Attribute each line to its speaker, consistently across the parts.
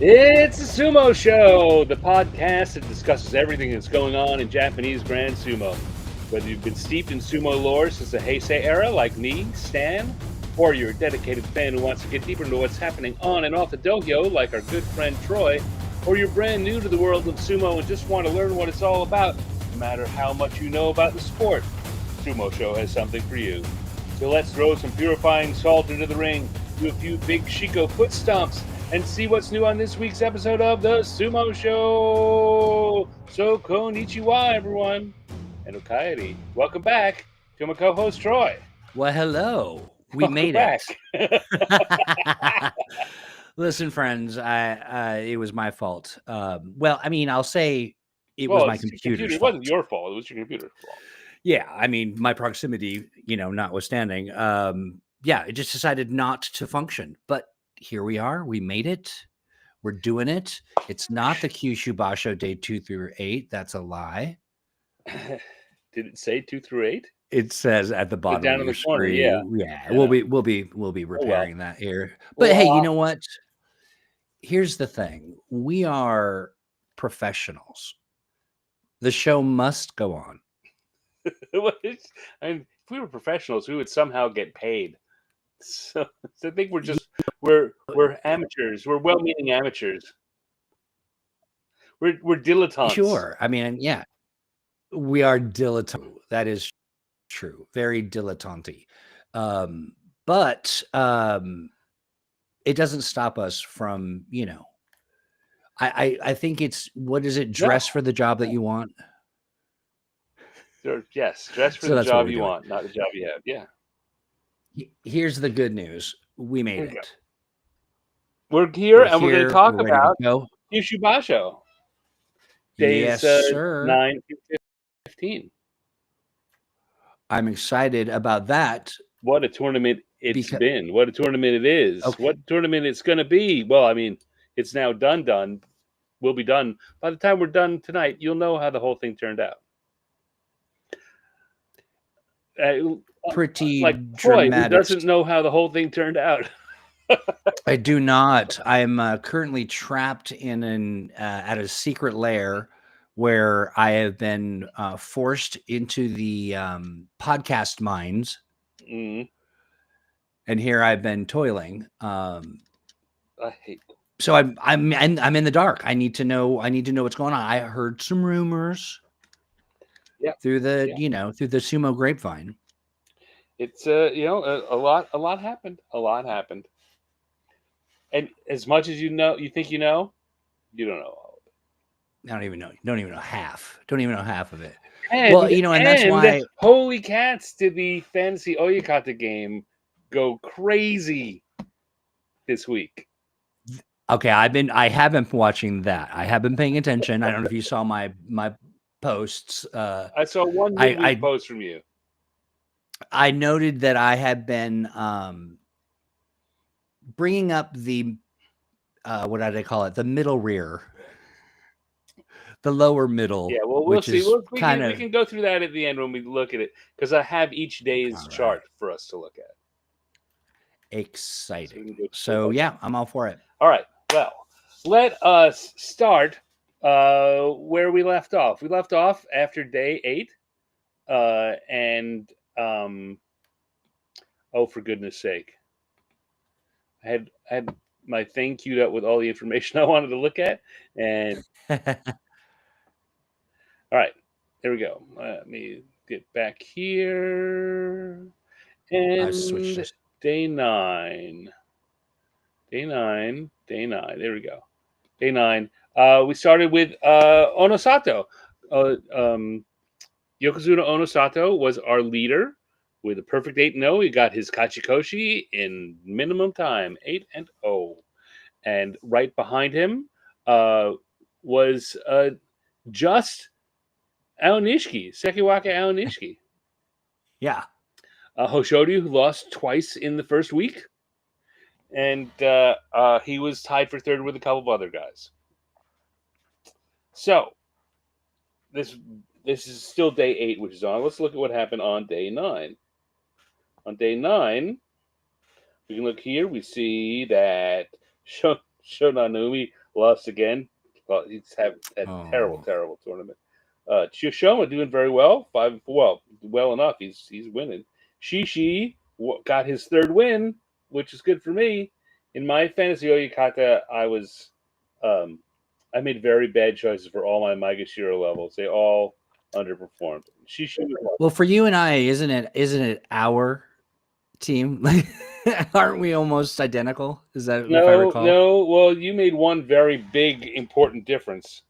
Speaker 1: It's the Sumo Show, the podcast that discusses everything that's going on in Japanese Grand Sumo. Whether you've been steeped in sumo lore since the Heisei era, like me, Stan, or you're a dedicated fan who wants to get deeper into what's happening on and off the dohyo, like our good friend Troy, or you're brand new to the world of sumo and just want to learn what it's all about, no matter how much you know about the sport, Sumo Show has something for you. So let's throw some purifying salt into the ring, do a few big Shiko foot stomps, and see what's new on this week's episode of the Sumo Show. So konnichiwa, everyone, and Okaeri. Welcome back to my co-host Troy.
Speaker 2: Well, hello. We
Speaker 1: Welcome
Speaker 2: made
Speaker 1: back.
Speaker 2: it. Listen, friends, it was my fault. Well, I mean, I'll say it was my
Speaker 1: it's your
Speaker 2: computer's
Speaker 1: It
Speaker 2: fault.
Speaker 1: wasn't your fault. It was your computer's fault.
Speaker 2: Yeah, I mean, my proximity, notwithstanding. Yeah, it just decided not to function. But here we are. We made it. We're doing it. It's not the Kyushu Basho day 2 through 8. That's a lie.
Speaker 1: Did it say 2 through 8?
Speaker 2: It says at the bottom
Speaker 1: down
Speaker 2: of
Speaker 1: in
Speaker 2: your
Speaker 1: the corner,
Speaker 2: screen.
Speaker 1: yeah.
Speaker 2: We'll be repairing that here. But
Speaker 1: Well,
Speaker 2: hey, you know what? Here's the thing. We are professionals. The show must go on.
Speaker 1: I mean, if we were professionals, we would somehow get paid. So I think we're amateurs. We're well-meaning amateurs. We're dilettantes.
Speaker 2: Sure. I mean, yeah. We are dilettante. That is true. Very dilettante. But it doesn't stop us from, I think it's, what is it? Dress for the job that you want.
Speaker 1: Yes, dress for the job you want, not the job you have. Yeah.
Speaker 2: Here's the good news. We made it.
Speaker 1: We're here, and we're going to talk about Kyushu Basho. Days 9 through 15.
Speaker 2: I'm excited about that.
Speaker 1: What a tournament it's been. What a tournament it is. Okay. What tournament it's going to be. Well, I mean, it's now done. We'll be done. By the time we're done tonight, you'll know how the whole thing turned out.
Speaker 2: Pretty
Speaker 1: like
Speaker 2: dramatic.
Speaker 1: Troy, who doesn't know how the whole thing turned out.
Speaker 2: I do not. I'm currently trapped in at a secret lair where I have been forced into the podcast mines, and here I've been toiling.
Speaker 1: I hate them.
Speaker 2: So I'm in the dark. I need to know what's going on. I heard some rumors.
Speaker 1: Yeah.
Speaker 2: Through the through the sumo grapevine.
Speaker 1: It's a lot happened. A lot happened. And as much as you think you know, you don't know all of it.
Speaker 2: I don't even know. Don't even know half. Don't even know half of it.
Speaker 1: And,
Speaker 2: well, and that's why.
Speaker 1: Holy cats! Did the Fantasy Oyakata game go crazy this week?
Speaker 2: Okay, I have been watching that. I have been paying attention. I don't know if you saw my posts.
Speaker 1: I saw one midweek post from you.
Speaker 2: I noted that I had been bringing up the what did I call it? The middle rear, the lower middle.
Speaker 1: Yeah, well, we'll see. We can go through that at the end when we look at it, because I have each day's chart for us to look at.
Speaker 2: Exciting. So yeah, I'm all for it.
Speaker 1: All right. Well, let us start where we left off. We left off after day 8, and oh, for goodness sake, I had my thing queued up with all the information I wanted to look at, and all right, there we go. Let me get back here, and day 9. Day 9. There we go. Day 9. We started with Onosato. Yokozuna Onosato was our leader with a perfect 8-0. He got his Kachikoshi in minimum time, 8-0. And right behind him was just Aonishiki, Sekiwaka Aonishiki.
Speaker 2: Yeah.
Speaker 1: Hoshoryu, who lost twice in the first week. And he was tied for third with a couple of other guys. So, this is still day 8, which is on. Let's look at what happened on day 9. On day 9, we can look here. We see that Shonanumi lost again. Well, he's had a terrible,
Speaker 2: Oh,
Speaker 1: terrible tournament. Chiyoshoma doing very well, 5-4. Well enough. He's winning. Shishi got his third win, which is good for me. In my Fantasy Oyakata, um, I made very bad choices for all my Maegashira levels. They all underperformed. Shishi was
Speaker 2: well, for you and I, isn't it our team? Like, aren't we almost identical? Is that if I
Speaker 1: no,
Speaker 2: recall?
Speaker 1: no. Well, you made one very big, important difference.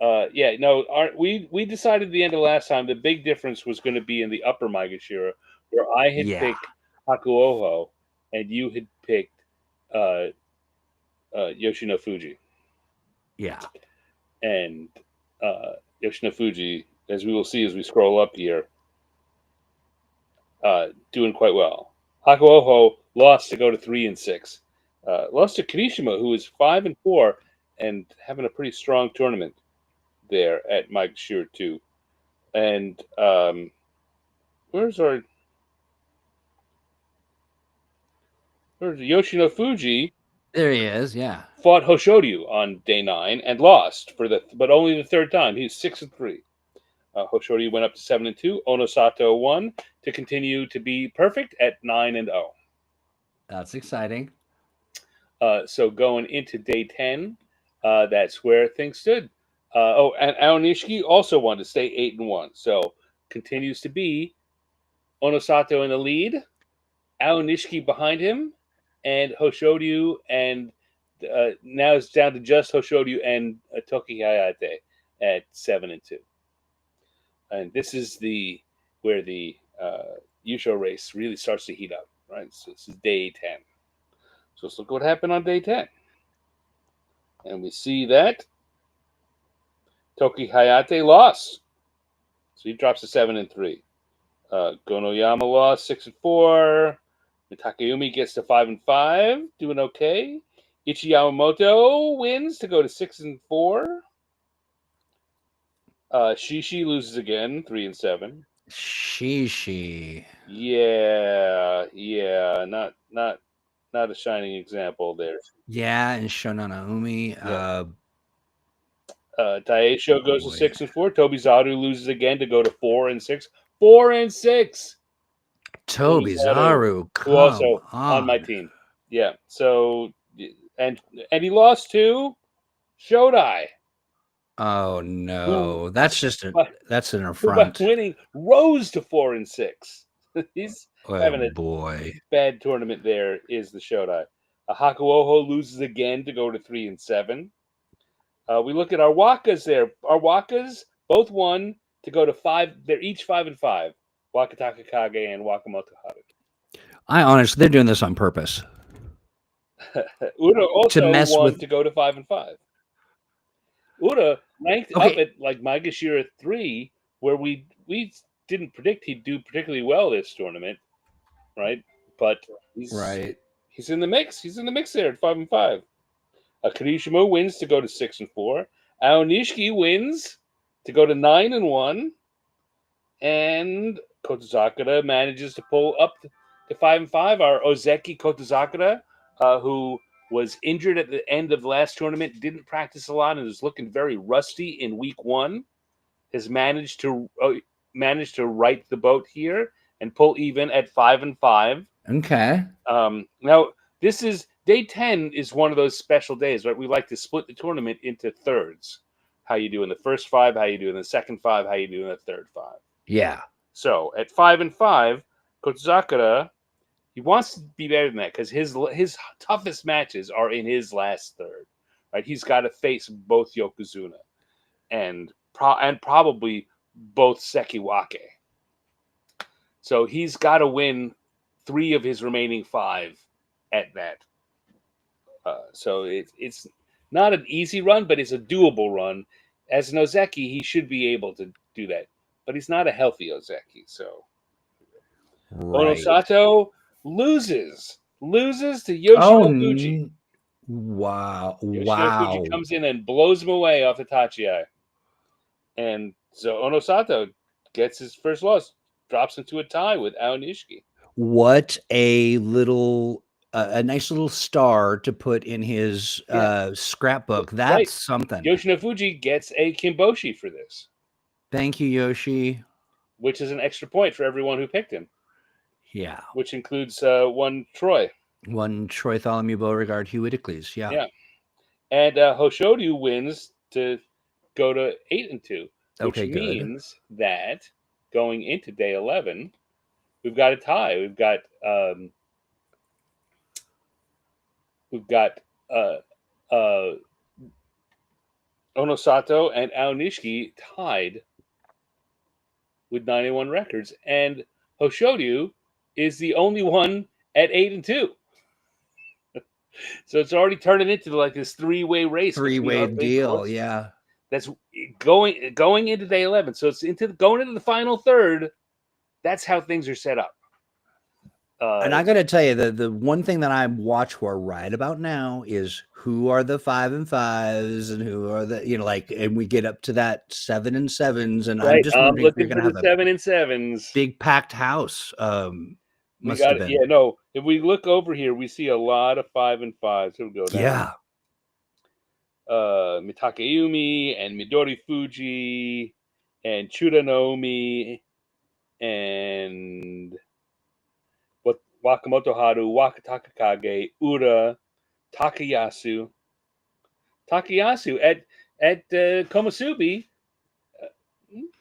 Speaker 1: Yeah, no. We decided at the end of last time the big difference was going to be in the upper Maegashira, where I had
Speaker 2: Yeah,
Speaker 1: picked Hakuoho, and you had picked uh, Yoshino Fuji.
Speaker 2: yeah.
Speaker 1: And Yoshino Fuji, as we will see as we scroll up here, doing quite well. Hakuoho lost to go to 3-6. Lost to Kirishima, who is 5-4 and having a pretty strong tournament there at Maegashira 2. And where's our where's Yoshino Fuji
Speaker 2: There he is. Yeah.
Speaker 1: fought Hoshodyu on day 9 and lost but only the third time. He's 6-3. Hoshodyu went up to 7-2. Onosato won to continue to be perfect at 9-0.
Speaker 2: That's exciting.
Speaker 1: So going into day 10, that's where things stood. And Aonishiki also won to stay 8-1. So continues to be Onosato in the lead, Aonishiki behind him, and Hoshodyu, and now it's down to just Hoshodyu and Toki Hayate at 7-2. And this is where the Yusho race really starts to heat up, right? So this is day 10. So let's look what happened on day 10. And we see that Toki Hayate lost. So he drops to 7-3. Gonoyama lost 6-4. Takayumi gets to 5-5, doing okay. Ichi Yamamoto wins to go to 6-4. Shishi loses again, 3-7.
Speaker 2: Shishi.
Speaker 1: Yeah, not a shining example there.
Speaker 2: Yeah, and Shonanaumi.
Speaker 1: Yeah. Taisho goes to
Speaker 2: Boy.
Speaker 1: 6-4. Tobizaru loses again to go to 4-6. 4-6. Tobizaru,
Speaker 2: Tobizaru,
Speaker 1: who
Speaker 2: come
Speaker 1: also on my
Speaker 2: on.
Speaker 1: team. Yeah. So and he lost to Shodai,
Speaker 2: Oh
Speaker 1: who
Speaker 2: no.
Speaker 1: by,
Speaker 2: That's an
Speaker 1: who by
Speaker 2: affront.
Speaker 1: winning rose to 4-6. He's
Speaker 2: Oh
Speaker 1: having a
Speaker 2: boy.
Speaker 1: bad tournament. There is the Shodai. Hakuoho loses again to go to 3-7. We look at our Wakas there. Our Wakas both won to go to 5. They're each 5-5. Wakataka Kage and Wakamoto Haruki.
Speaker 2: I honestly, they're doing this on purpose
Speaker 1: Uda
Speaker 2: to
Speaker 1: also
Speaker 2: mess
Speaker 1: won
Speaker 2: with.
Speaker 1: to go to 5-5. Uda ranked up
Speaker 2: Okay,
Speaker 1: at like Maegashira 3, where we didn't predict he'd do particularly well this tournament, right? But he's
Speaker 2: right.
Speaker 1: he's in the mix. He's in the mix there at 5-5. Kirishima wins to go to 6-4. Aonishiki wins to go to 9-1, and Kotozakura manages to pull up to 5-5. Our Ozeki Kotozakura, who was injured at the end of the last tournament, didn't practice a lot, and is looking very rusty in week 1, has managed to right the boat here and pull even at 5-5.
Speaker 2: Okay.
Speaker 1: Now this is day 10 is one of those special days, right? We like to split the tournament into thirds. How you do in the first 5, how you do in the second 5, how you do in the third 5.
Speaker 2: Yeah.
Speaker 1: So at 5-5, Kotsuzakura, he wants to be better than that because his toughest matches are in his last third. Right, he's got to face both Yokozuna and probably both Sekiwake. So he's got to win 3 of his remaining 5 at that. So it's not an easy run, but it's a doable run. As an Ozeki, he should be able to do that, but he's not a healthy Ozeki. So
Speaker 2: Right.
Speaker 1: Onosato loses to
Speaker 2: Oh,
Speaker 1: Yoshino Fuji.
Speaker 2: wow.
Speaker 1: Yoshino Fuji
Speaker 2: Wow.
Speaker 1: comes in and blows him away off the Tachiai. And so Onosato gets his first loss, drops into a tie with Aonishiki.
Speaker 2: What a little a nice little star to put in his scrapbook. That's
Speaker 1: Right.
Speaker 2: something.
Speaker 1: Yoshinofuji gets a Kimboshi for this,
Speaker 2: Thank you, Yoshi.
Speaker 1: which is an extra point for everyone who picked him,
Speaker 2: Yeah.
Speaker 1: which includes one Troy.
Speaker 2: One Troy Tholomew Beauregard Hewitt-Ecles. Yeah.
Speaker 1: Yeah. And Hoshoryu wins to go to 8-2, which
Speaker 2: Okay, good.
Speaker 1: means that going into day 11, we've got a tie. We've got Onosato and Aonishiki tied with 91 records, and Hoshoryu is the only one at 8-2. So it's already turning into like this three-way race.
Speaker 2: Three-way deal, yeah.
Speaker 1: That's going into day 11. So it's going into the final third. That's how things are set up.
Speaker 2: And I got to tell you, the one thing that I watch for right about now is who are the 5 and 5s and who are the, and we get up to that 7 and 7s. And
Speaker 1: right.
Speaker 2: I'm just wondering if you're
Speaker 1: looking
Speaker 2: going
Speaker 1: for
Speaker 2: to
Speaker 1: the
Speaker 2: have
Speaker 1: 7 and 7s.
Speaker 2: big packed house.
Speaker 1: We got it. Yeah, no. If we look over here, we see a lot of 5 and 5s. Here we go.
Speaker 2: Yeah.
Speaker 1: Mitakeumi and Midori Fuji and Chudanomi and Wakamoto Haru, Wakatakakage, Ura, Takayasu. Takayasu at Komusubi,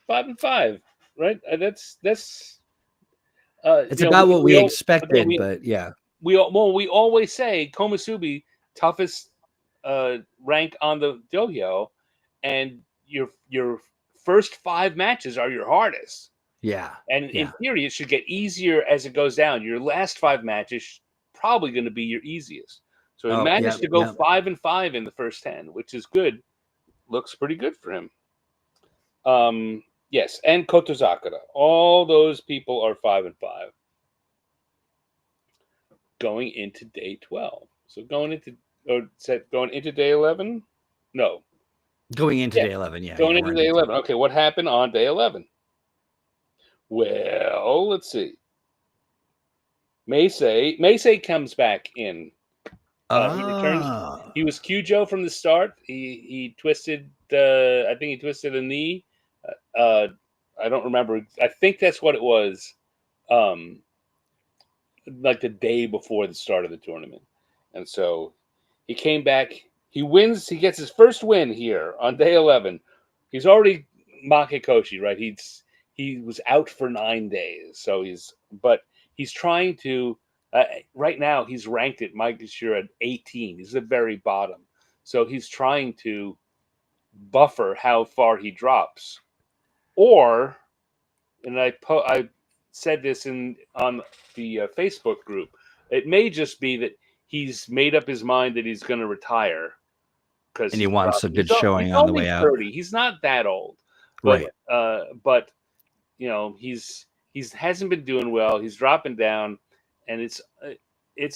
Speaker 1: 5 and 5, right? That's
Speaker 2: it's about what we expected, but yeah.
Speaker 1: We always say Komusubi toughest rank on the dohyo, and your first 5 matches are your hardest.
Speaker 2: Yeah.
Speaker 1: And in theory, it should get easier as it goes down. Your last 5 matches probably going to be your easiest. So he managed to go 5 and 5 in the first 10, which is good. Looks pretty good for him. Yes, and Kotozakura. All those people are 5 and 5. Going into day 12. So going into day 11? No.
Speaker 2: Going into day 11, yeah.
Speaker 1: Going into day 11. Okay, what happened on day 11? Well, let's see. Meisei comes back in. He returns. He was Kyujo from the start. He twisted. I think he twisted a knee. I don't remember. I think that's what it was. Like the day before the start of the tournament, and so he came back. He wins. He gets his first win here on day 11. He's already Makekoshi, right? He was out for 9 days, so he's trying to. Right now, he's ranked at Maegashira at 18. He's the very bottom, so he's trying to buffer how far he drops. Or, and I said this on the Facebook group, it may just be that he's made up his mind that he's going to retire because
Speaker 2: he wants a good showing on the way out.
Speaker 1: 30. He's not that old, but,
Speaker 2: right?
Speaker 1: But he's hasn't been doing well. He's dropping down, and it's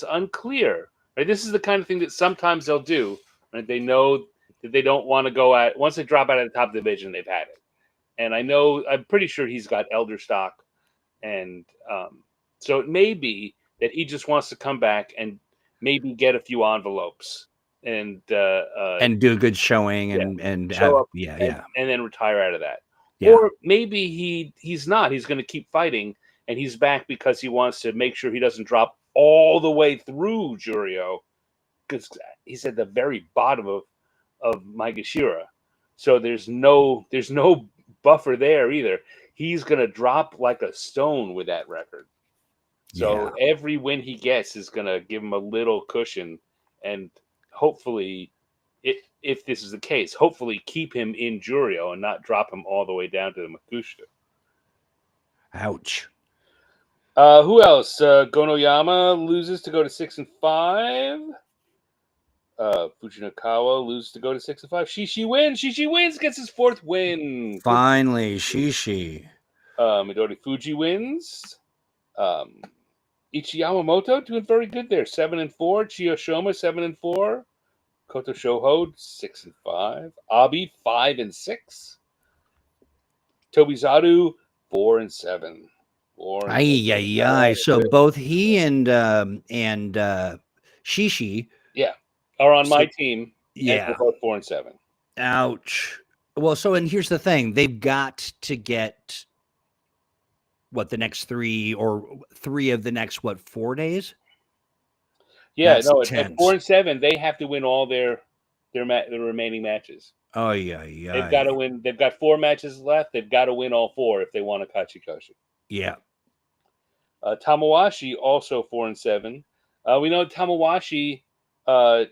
Speaker 1: unclear. Right? This is the kind of thing that sometimes they'll do. Right? They know that they don't want to go at once they drop out of the top division. They've had it, and I'm pretty sure he's got elder stock, and so it may be that he just wants to come back and maybe get a few envelopes and
Speaker 2: do a good showing and
Speaker 1: show up and then retire out of that. Yeah. Or maybe he's not. He's going to keep fighting, and he's back because he wants to make sure he doesn't drop all the way through Juryo, because he's at the very bottom of Maegashira. So there's no buffer there either. He's going to drop like a stone with that record. So every win he gets is going to give him a little cushion, and hopefully, if this is the case, hopefully keep him in Juryo and not drop him all the way down to the Makushita.
Speaker 2: Ouch.
Speaker 1: Who else? Gonoyama loses to go to 6 and 5. Fujinakawa loses to go to 6 and 5. Shishi wins, gets his 4th win.
Speaker 2: Finally, Shishi.
Speaker 1: Midori Fuji wins. Ichi Yamamoto doing very good there, 7 and 4. Chiyoshima 7 and 4. Koto Shoho 6 and 5. Abi 5 and 6. Tobizaru 4 and 7.
Speaker 2: So both he and Shishi.
Speaker 1: Yeah, are on
Speaker 2: So
Speaker 1: my team, and we're
Speaker 2: yeah.
Speaker 1: both 4-7.
Speaker 2: Ouch. Well, so and here's the thing: they've got to get what the next 3 of the next 4 days.
Speaker 1: Yeah,
Speaker 2: That's
Speaker 1: no, at
Speaker 2: tense.
Speaker 1: 4-7, they have to win all their remaining matches.
Speaker 2: Oh yeah, yeah,
Speaker 1: They've got to win. They've got 4 matches left. They've got to win all 4 if they want a Kachikoshi.
Speaker 2: yeah.
Speaker 1: Tamawashi also 4-7. We know Tamawashi uh,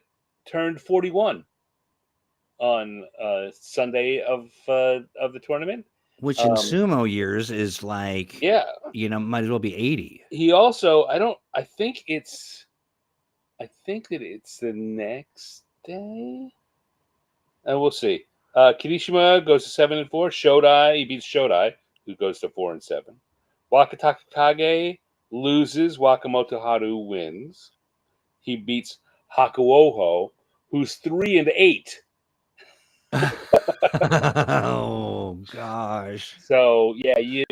Speaker 1: turned 41 on Sunday of the tournament.
Speaker 2: Which in sumo years is like,
Speaker 1: Yeah,
Speaker 2: might as well be 80.
Speaker 1: he also I don't I think that it's the next day. We'll see. Kirishima goes to 7-4. Shodai, he beats Shodai, who goes to 4-7. Wakatakakage loses. Wakamoto Haru wins. He beats Hakuoho, who's 3-8.
Speaker 2: Oh gosh.
Speaker 1: So yeah, you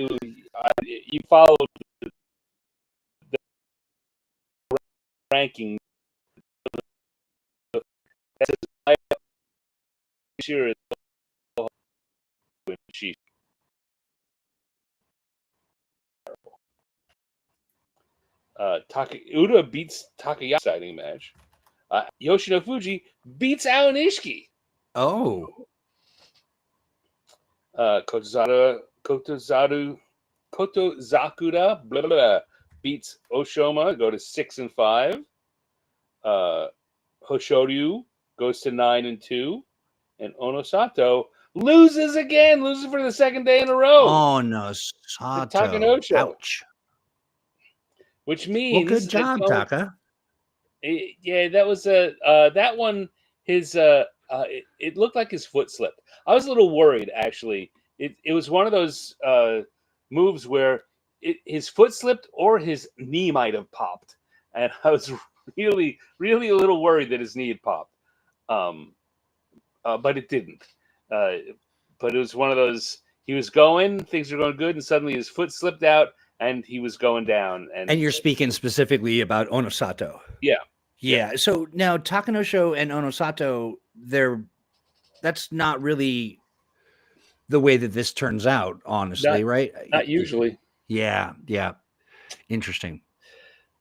Speaker 1: follow ranking. That's my sure she. Uda beats Takayama exciting match. Yoshino Fuji beats Alan Ishiki.
Speaker 2: Oh.
Speaker 1: Kotozakura blah, blah, blah, beats Oshoma, go to 6-5. Hoshoryu goes to 9-2, and Onosato loses again, loses for the second day in a row
Speaker 2: Oh no,
Speaker 1: to
Speaker 2: Sato.
Speaker 1: Takanosho,
Speaker 2: Ouch.
Speaker 1: which
Speaker 2: Well,
Speaker 1: means
Speaker 2: good job, Taka.
Speaker 1: yeah, that was that one. His it looked like his foot slipped. I was a little worried actually. It was one of those moves where his foot slipped or his knee might have popped, and I was really a little worried that his knee had popped. Um, but it didn't. But it was one of those. He was going, things were going good, and suddenly his foot slipped out, and he was going down.
Speaker 2: And you're speaking specifically about Onosato.
Speaker 1: Yeah.
Speaker 2: Yeah. So now Takanosho and Onosato, that's not really the way that this turns out, honestly, right?
Speaker 1: Not usually.
Speaker 2: Yeah. Yeah. Interesting.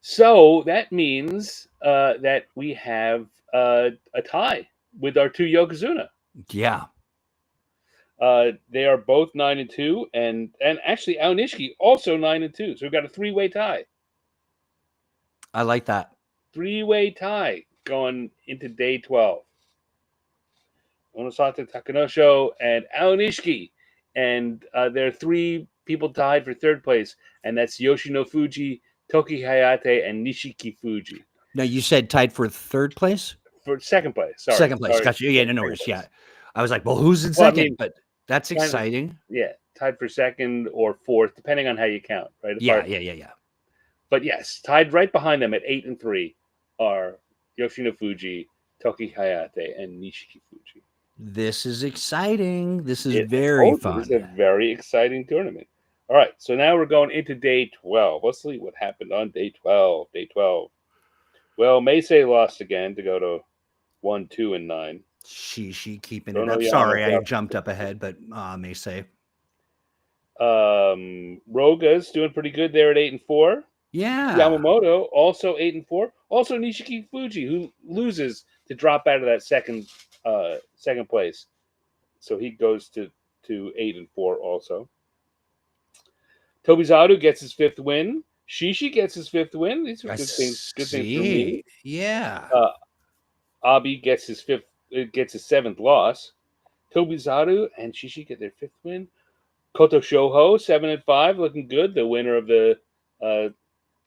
Speaker 1: So that means that we have a tie with our two Yokozuna.
Speaker 2: Yeah.
Speaker 1: They are both 9-2, and actually Aonishiki also 9-2. So we've got a 3-way tie.
Speaker 2: I like that.
Speaker 1: 3-way tie going into day 12. Onosato, Takanosho, and Aonishiki. And there are 3 people tied for third place, and that's Yoshino Fuji, Toki Hayate, and Nishiki Fuji.
Speaker 2: Now you said tied for third place?
Speaker 1: For second place. Sorry.
Speaker 2: Second place. Gotcha. Yeah, no worries. Yeah. I was like, well, who's in
Speaker 1: Well, I
Speaker 2: second?
Speaker 1: mean,
Speaker 2: but that's exciting.
Speaker 1: Yeah, tied for second or fourth, depending on how you count, right?
Speaker 2: Yeah.
Speaker 1: But yes, tied right behind them at 8-3 are Yoshino Fuji, Toki Hayate, and Nishiki Fuji.
Speaker 2: This is exciting. This is very fun.
Speaker 1: This is a very exciting tournament. All right, so now we're going into day 12. Let's see what happened on day 12. Day 12. Well, Meisei lost again to go to 1, 2, and 9.
Speaker 2: She keeping it up. Sorry, I jumped up ahead, but Meisei.
Speaker 1: Roga's doing pretty good there at 8-4.
Speaker 2: Yeah.
Speaker 1: Yamamoto also 8-4. Also Nishiki Fuji, who loses to drop out of that second place, so he goes to 8-4 also. Tobizaru gets his 5th win. Shishi gets his 5th win. These are good things. Good things for me.
Speaker 2: Yeah.
Speaker 1: Abi gets his 7th loss. Tobizaru and Shishi get their 5th win. Koto Shoho 7-5, looking good. The winner of the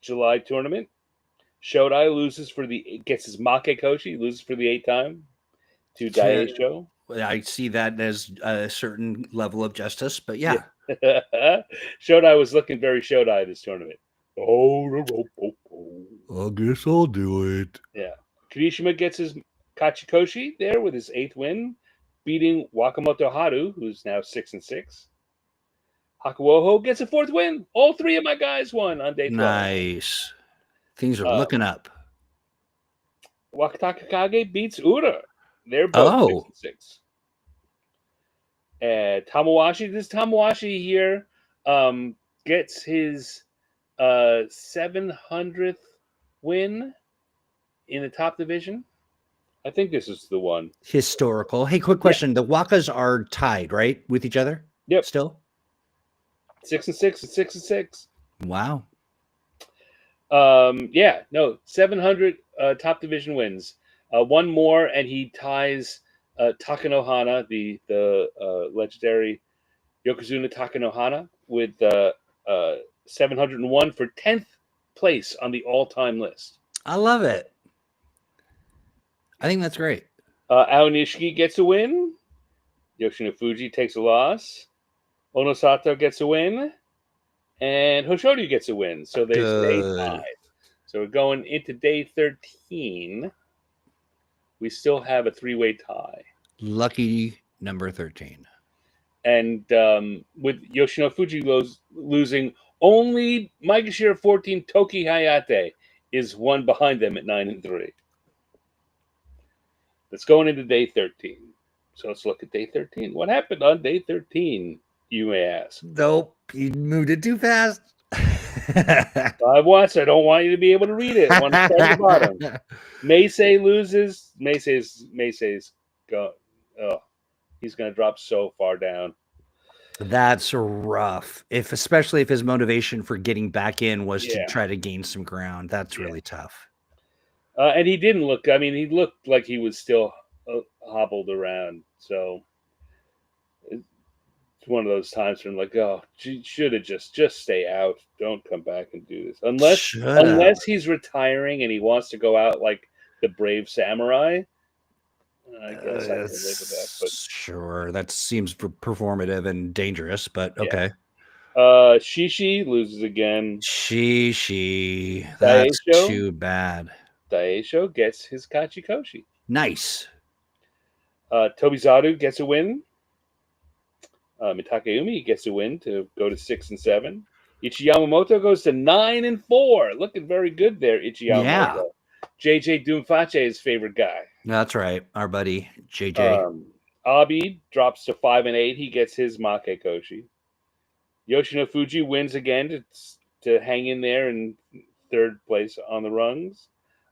Speaker 1: July tournament. Shodai gets his Makekoshi, loses for the 8th time to Daisho.
Speaker 2: I see that as a certain level of justice, but yeah.
Speaker 1: Shodai was looking very Shodai this tournament.
Speaker 2: I guess I'll do it.
Speaker 1: Yeah. Kirishima gets his Kachikoshi there with his 8th win, beating Wakamoto Haru, who's now 6-6. Hakuoho gets a 4th win. All 3 of my guys won on day 12.
Speaker 2: Nice. Things are looking up.
Speaker 1: Wakataka Kage beats Ura. They're both 6
Speaker 2: Oh,
Speaker 1: and 6. Tamawashi, this Tamawashi here gets his 700th win in the top division. I think this is the one.
Speaker 2: historical. Hey, quick
Speaker 1: Yeah.
Speaker 2: question. The Wakas are tied, right, with each other?
Speaker 1: Yep.
Speaker 2: Still?
Speaker 1: 6 and 6 and 6 and 6.
Speaker 2: Wow.
Speaker 1: Yeah, no, 700 top division wins. One more, and he ties Takanohana, the legendary Yokozuna Takanohana, with 701 for 10th place on the all-time list.
Speaker 2: I love it. I think that's great.
Speaker 1: Aonishiki gets a win. Yoshinofuji takes a loss. Onosato gets a win. And Hoshoryu gets a win. So they stay
Speaker 2: Good.
Speaker 1: tied. So we're going into day 13. We still have a three-way tie.
Speaker 2: Lucky number 13.
Speaker 1: And with Yoshinofuji losing, only Maegashira 14 Toki Hayate is one behind them at 9 and 3. That's going into day 13. So let's look at day 13. What happened on day 13, you may ask?
Speaker 2: Nope, you moved it too fast.
Speaker 1: I've watched. I don't want you to be able to read it. I want to start at the bottom. Meisei loses. Meisei's go. Oh, he's going to drop so far down.
Speaker 2: That's rough. Especially if his motivation for getting back in was to
Speaker 1: Yeah.
Speaker 2: try to gain some ground. That's really tough.
Speaker 1: And he didn't look. I mean, he looked like he was still hobbled around. So it's one of those times where I'm like, oh, should have just stay out. Don't come back and do this unless he's retiring and he wants to go out like the brave samurai. I guess I can live with that. But
Speaker 2: sure, that seems performative and dangerous, but okay.
Speaker 1: Shishi loses again.
Speaker 2: Shishi, that's too bad.
Speaker 1: Daisho gets his Kachikoshi.
Speaker 2: Nice.
Speaker 1: Tobizaru gets a win. Mitakeumi gets a win to go to 6 and 7. Ichi Yamamoto goes to 9 and 4. Looking very good there, Ichi Yamamoto.
Speaker 2: Yeah.
Speaker 1: JJ Doomfache's favorite guy.
Speaker 2: That's right, our buddy JJ.
Speaker 1: Abi drops to 5 and 8. He gets his Makekoshi. Yoshinofuji wins again to hang in there in third place on the rungs.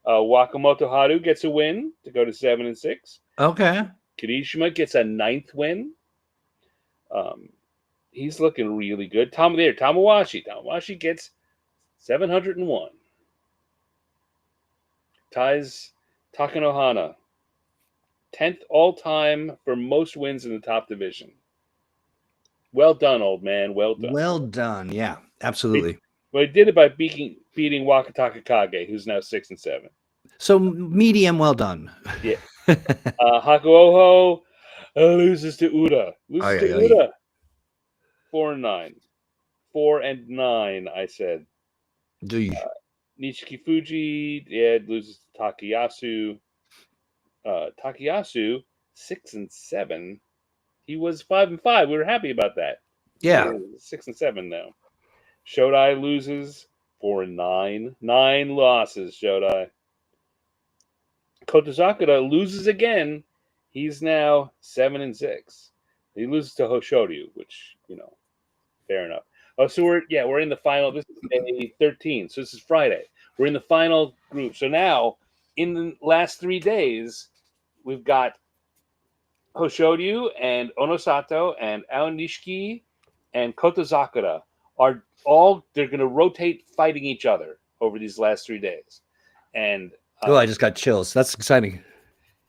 Speaker 1: Wakamoto Haru gets a win to go to 7 and 6.
Speaker 2: Okay.
Speaker 1: Kirishima gets a 9th win. He's looking really good. Tamawashi. Tamawashi gets 701. Ties Takanohana. 10th all-time for most wins in the top division. Well done, old man. Well done.
Speaker 2: Well done. Yeah, absolutely.
Speaker 1: Well, he did it by beating Wakataka Kage, who's now 6 and 7.
Speaker 2: So medium well done.
Speaker 1: Yeah. Hakuoho loses to Uda. Uda. 4 and 9. 4 and 9, I said. Nishiki Fuji, loses to Takayasu. Takayasu, 6 and 7. He was 5 and 5. We were happy about that.
Speaker 2: Yeah.
Speaker 1: 6 and 7 now. Shodai loses 4 and 9. 9 losses, Shodai. Kotozakura loses again. He's now 7 and 6. He loses to Hoshoryu, which, fair enough. Oh, so we're in the final. This is day 13. So this is Friday. We're in the final group. So now, in the last 3 days, we've got Hoshoryu and Onosato and Aonishiki and Kotozakura are all, they're going to rotate fighting each other over these last 3 days. And
Speaker 2: I just got chills. That's exciting.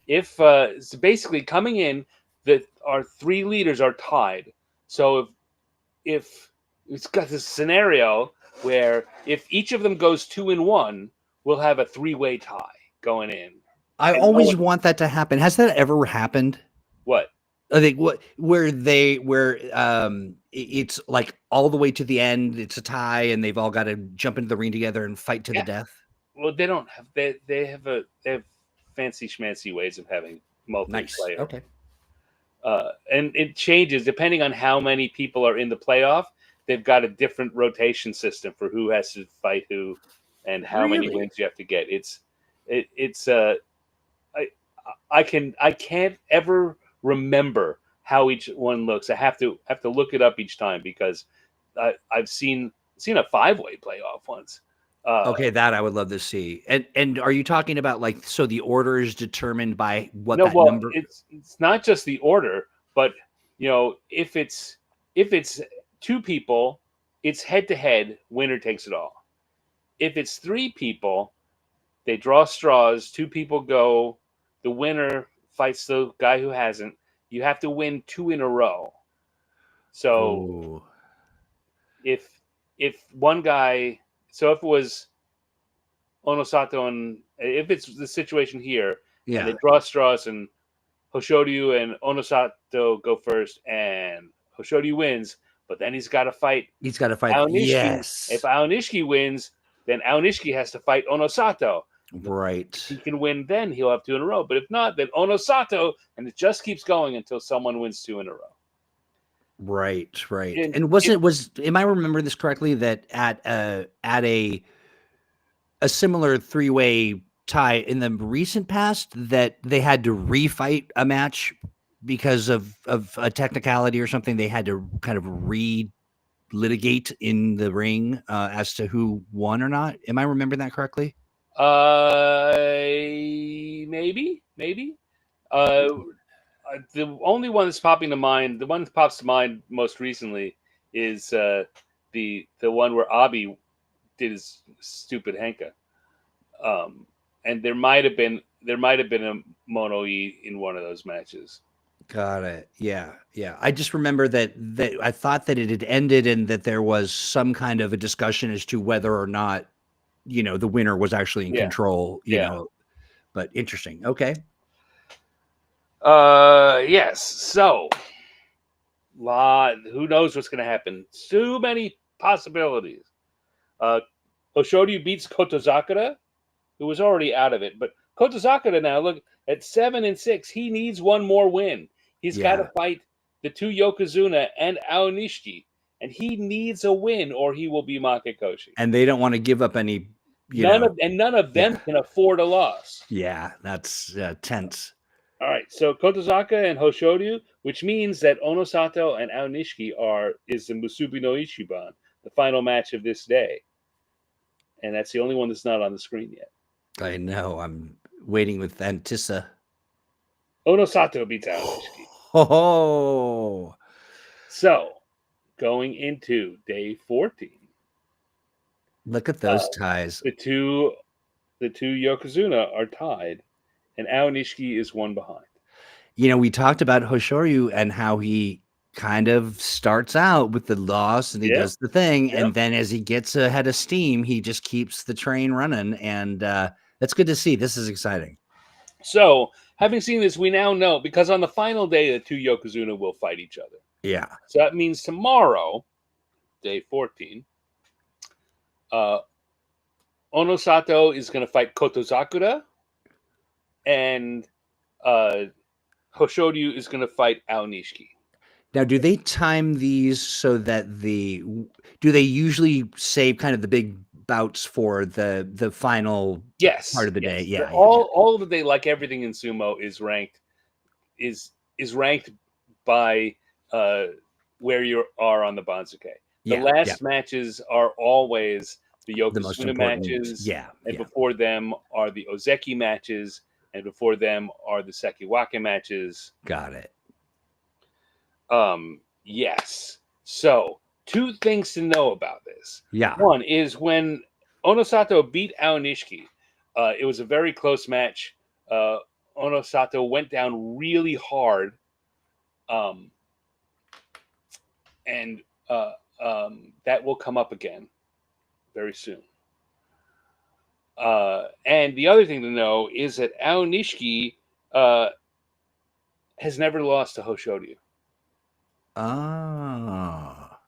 Speaker 1: If so basically coming in, that our 3 leaders are tied. So if it's got this scenario where if each of them goes 2 and 1, we'll have a 3-way tie going in.
Speaker 2: I always want that to happen. Has that ever happened?
Speaker 1: What?
Speaker 2: I think where it's like all the way to the end, it's a tie, and they've all got to jump into the ring together and fight to the death.
Speaker 1: Well, they don't have they have fancy schmancy ways of having multiplayer.
Speaker 2: Nice. Okay.
Speaker 1: And it changes depending on how many people are in the playoff. They've got a different rotation system for who has to fight who and how many wins you have to get. I can't ever remember how each one looks. I have to look it up each time because I've seen a 5-way playoff once.
Speaker 2: Okay, that I would love to see. And are you talking about like so the order is determined by what
Speaker 1: No,
Speaker 2: that
Speaker 1: well,
Speaker 2: number?
Speaker 1: it's not just the order, but if it's two people, it's head to head. Winner takes it all. If it's three people, they draw straws. Two people go. The winner fights the guy who hasn't. You have to win 2 in a row. So
Speaker 2: Oh,
Speaker 1: if one guy, so if it was Onosato and if it's the situation here, and they
Speaker 2: yeah.
Speaker 1: draw straws and Hoshoryu and Onosato go first, and Hoshoryu wins, but then he's got to fight
Speaker 2: He's got to fight.
Speaker 1: Aonishiki. If
Speaker 2: Yes.
Speaker 1: Aonishiki wins, then Aonishiki has to fight Onosato. If
Speaker 2: Right.
Speaker 1: he can win, then he'll have 2 in a row. But if not, then Onosato, and it just keeps going until someone wins 2 in a row.
Speaker 2: Right, right.
Speaker 1: And
Speaker 2: And am I remembering this correctly that at a similar three-way tie in the recent past that they had to refight a match because of a technicality or something? They had to kind of litigate in the ring as to who won or not. Am I remembering that correctly?
Speaker 1: Maybe. Uh, the only one that's popping to mind, the one that pops to mind most recently, is the one where Abi did his stupid henka. And there might have been a mono e in one of those matches.
Speaker 2: Got it. Yeah, yeah. I just remember that I thought that it had ended and that there was some kind of a discussion as to whether or not, the winner was actually in
Speaker 1: Yeah,
Speaker 2: control,
Speaker 1: yeah.
Speaker 2: but interesting. Okay.
Speaker 1: Yes. So, who knows what's going to happen? Too many possibilities. Uh, Oshoryu beats Kotozakura, who was already out of it. But Kotozakura now, look, at 7-6, he needs one more win. He's got to
Speaker 2: Yeah.
Speaker 1: fight the two Yokozuna and Aonishiki, and he needs a win or he will be Makekoshi.
Speaker 2: And they don't want to give up any,
Speaker 1: None of them
Speaker 2: yeah.
Speaker 1: can afford a loss.
Speaker 2: Yeah, that's tense.
Speaker 1: All right, so Kotozaka and Hoshoryu, which means that Onosato and Aonishiki is the Musubi no Ichiban, the final match of this day, and that's the only one that's not on the screen yet.
Speaker 2: I know. I'm waiting with Antissa.
Speaker 1: Onosato beats Aonishiki.
Speaker 2: Oh,
Speaker 1: So, going into day 14,
Speaker 2: look at those ties.
Speaker 1: the two Yokozuna are tied, and Aonishiki is one behind.
Speaker 2: We talked about Hoshoryu and how he kind of starts out with the loss and he
Speaker 1: Yeah,
Speaker 2: does the thing.
Speaker 1: yeah.
Speaker 2: And then as he gets ahead of steam, he just keeps the train running. And that's good to see. This is exciting.
Speaker 1: So, having seen this, we now know because on the final day, the two Yokozuna will fight each other.
Speaker 2: Yeah.
Speaker 1: So that means tomorrow, day 14, Onosato is going to fight Kotozakura, and Hoshoryu is going to fight Aonishiki.
Speaker 2: Now, do they time these so that do they usually save kind of the big bouts for the final part of the day? Yeah.
Speaker 1: All of the day, like everything in sumo, is ranked by where you are on the Banzuke. The last matches are always the Yokozuna matches, and before them are the Ozeki matches, and before them are the Sekiwake matches.
Speaker 2: Got it.
Speaker 1: Yes. So, two things to know about this.
Speaker 2: Yeah.
Speaker 1: One is when Onosato beat Aonishiki, it was a very close match. Onosato went down really hard, and that will come up again very soon. And the other thing to know is that Aonishiki has never lost to Hoshoryu.
Speaker 2: Ah.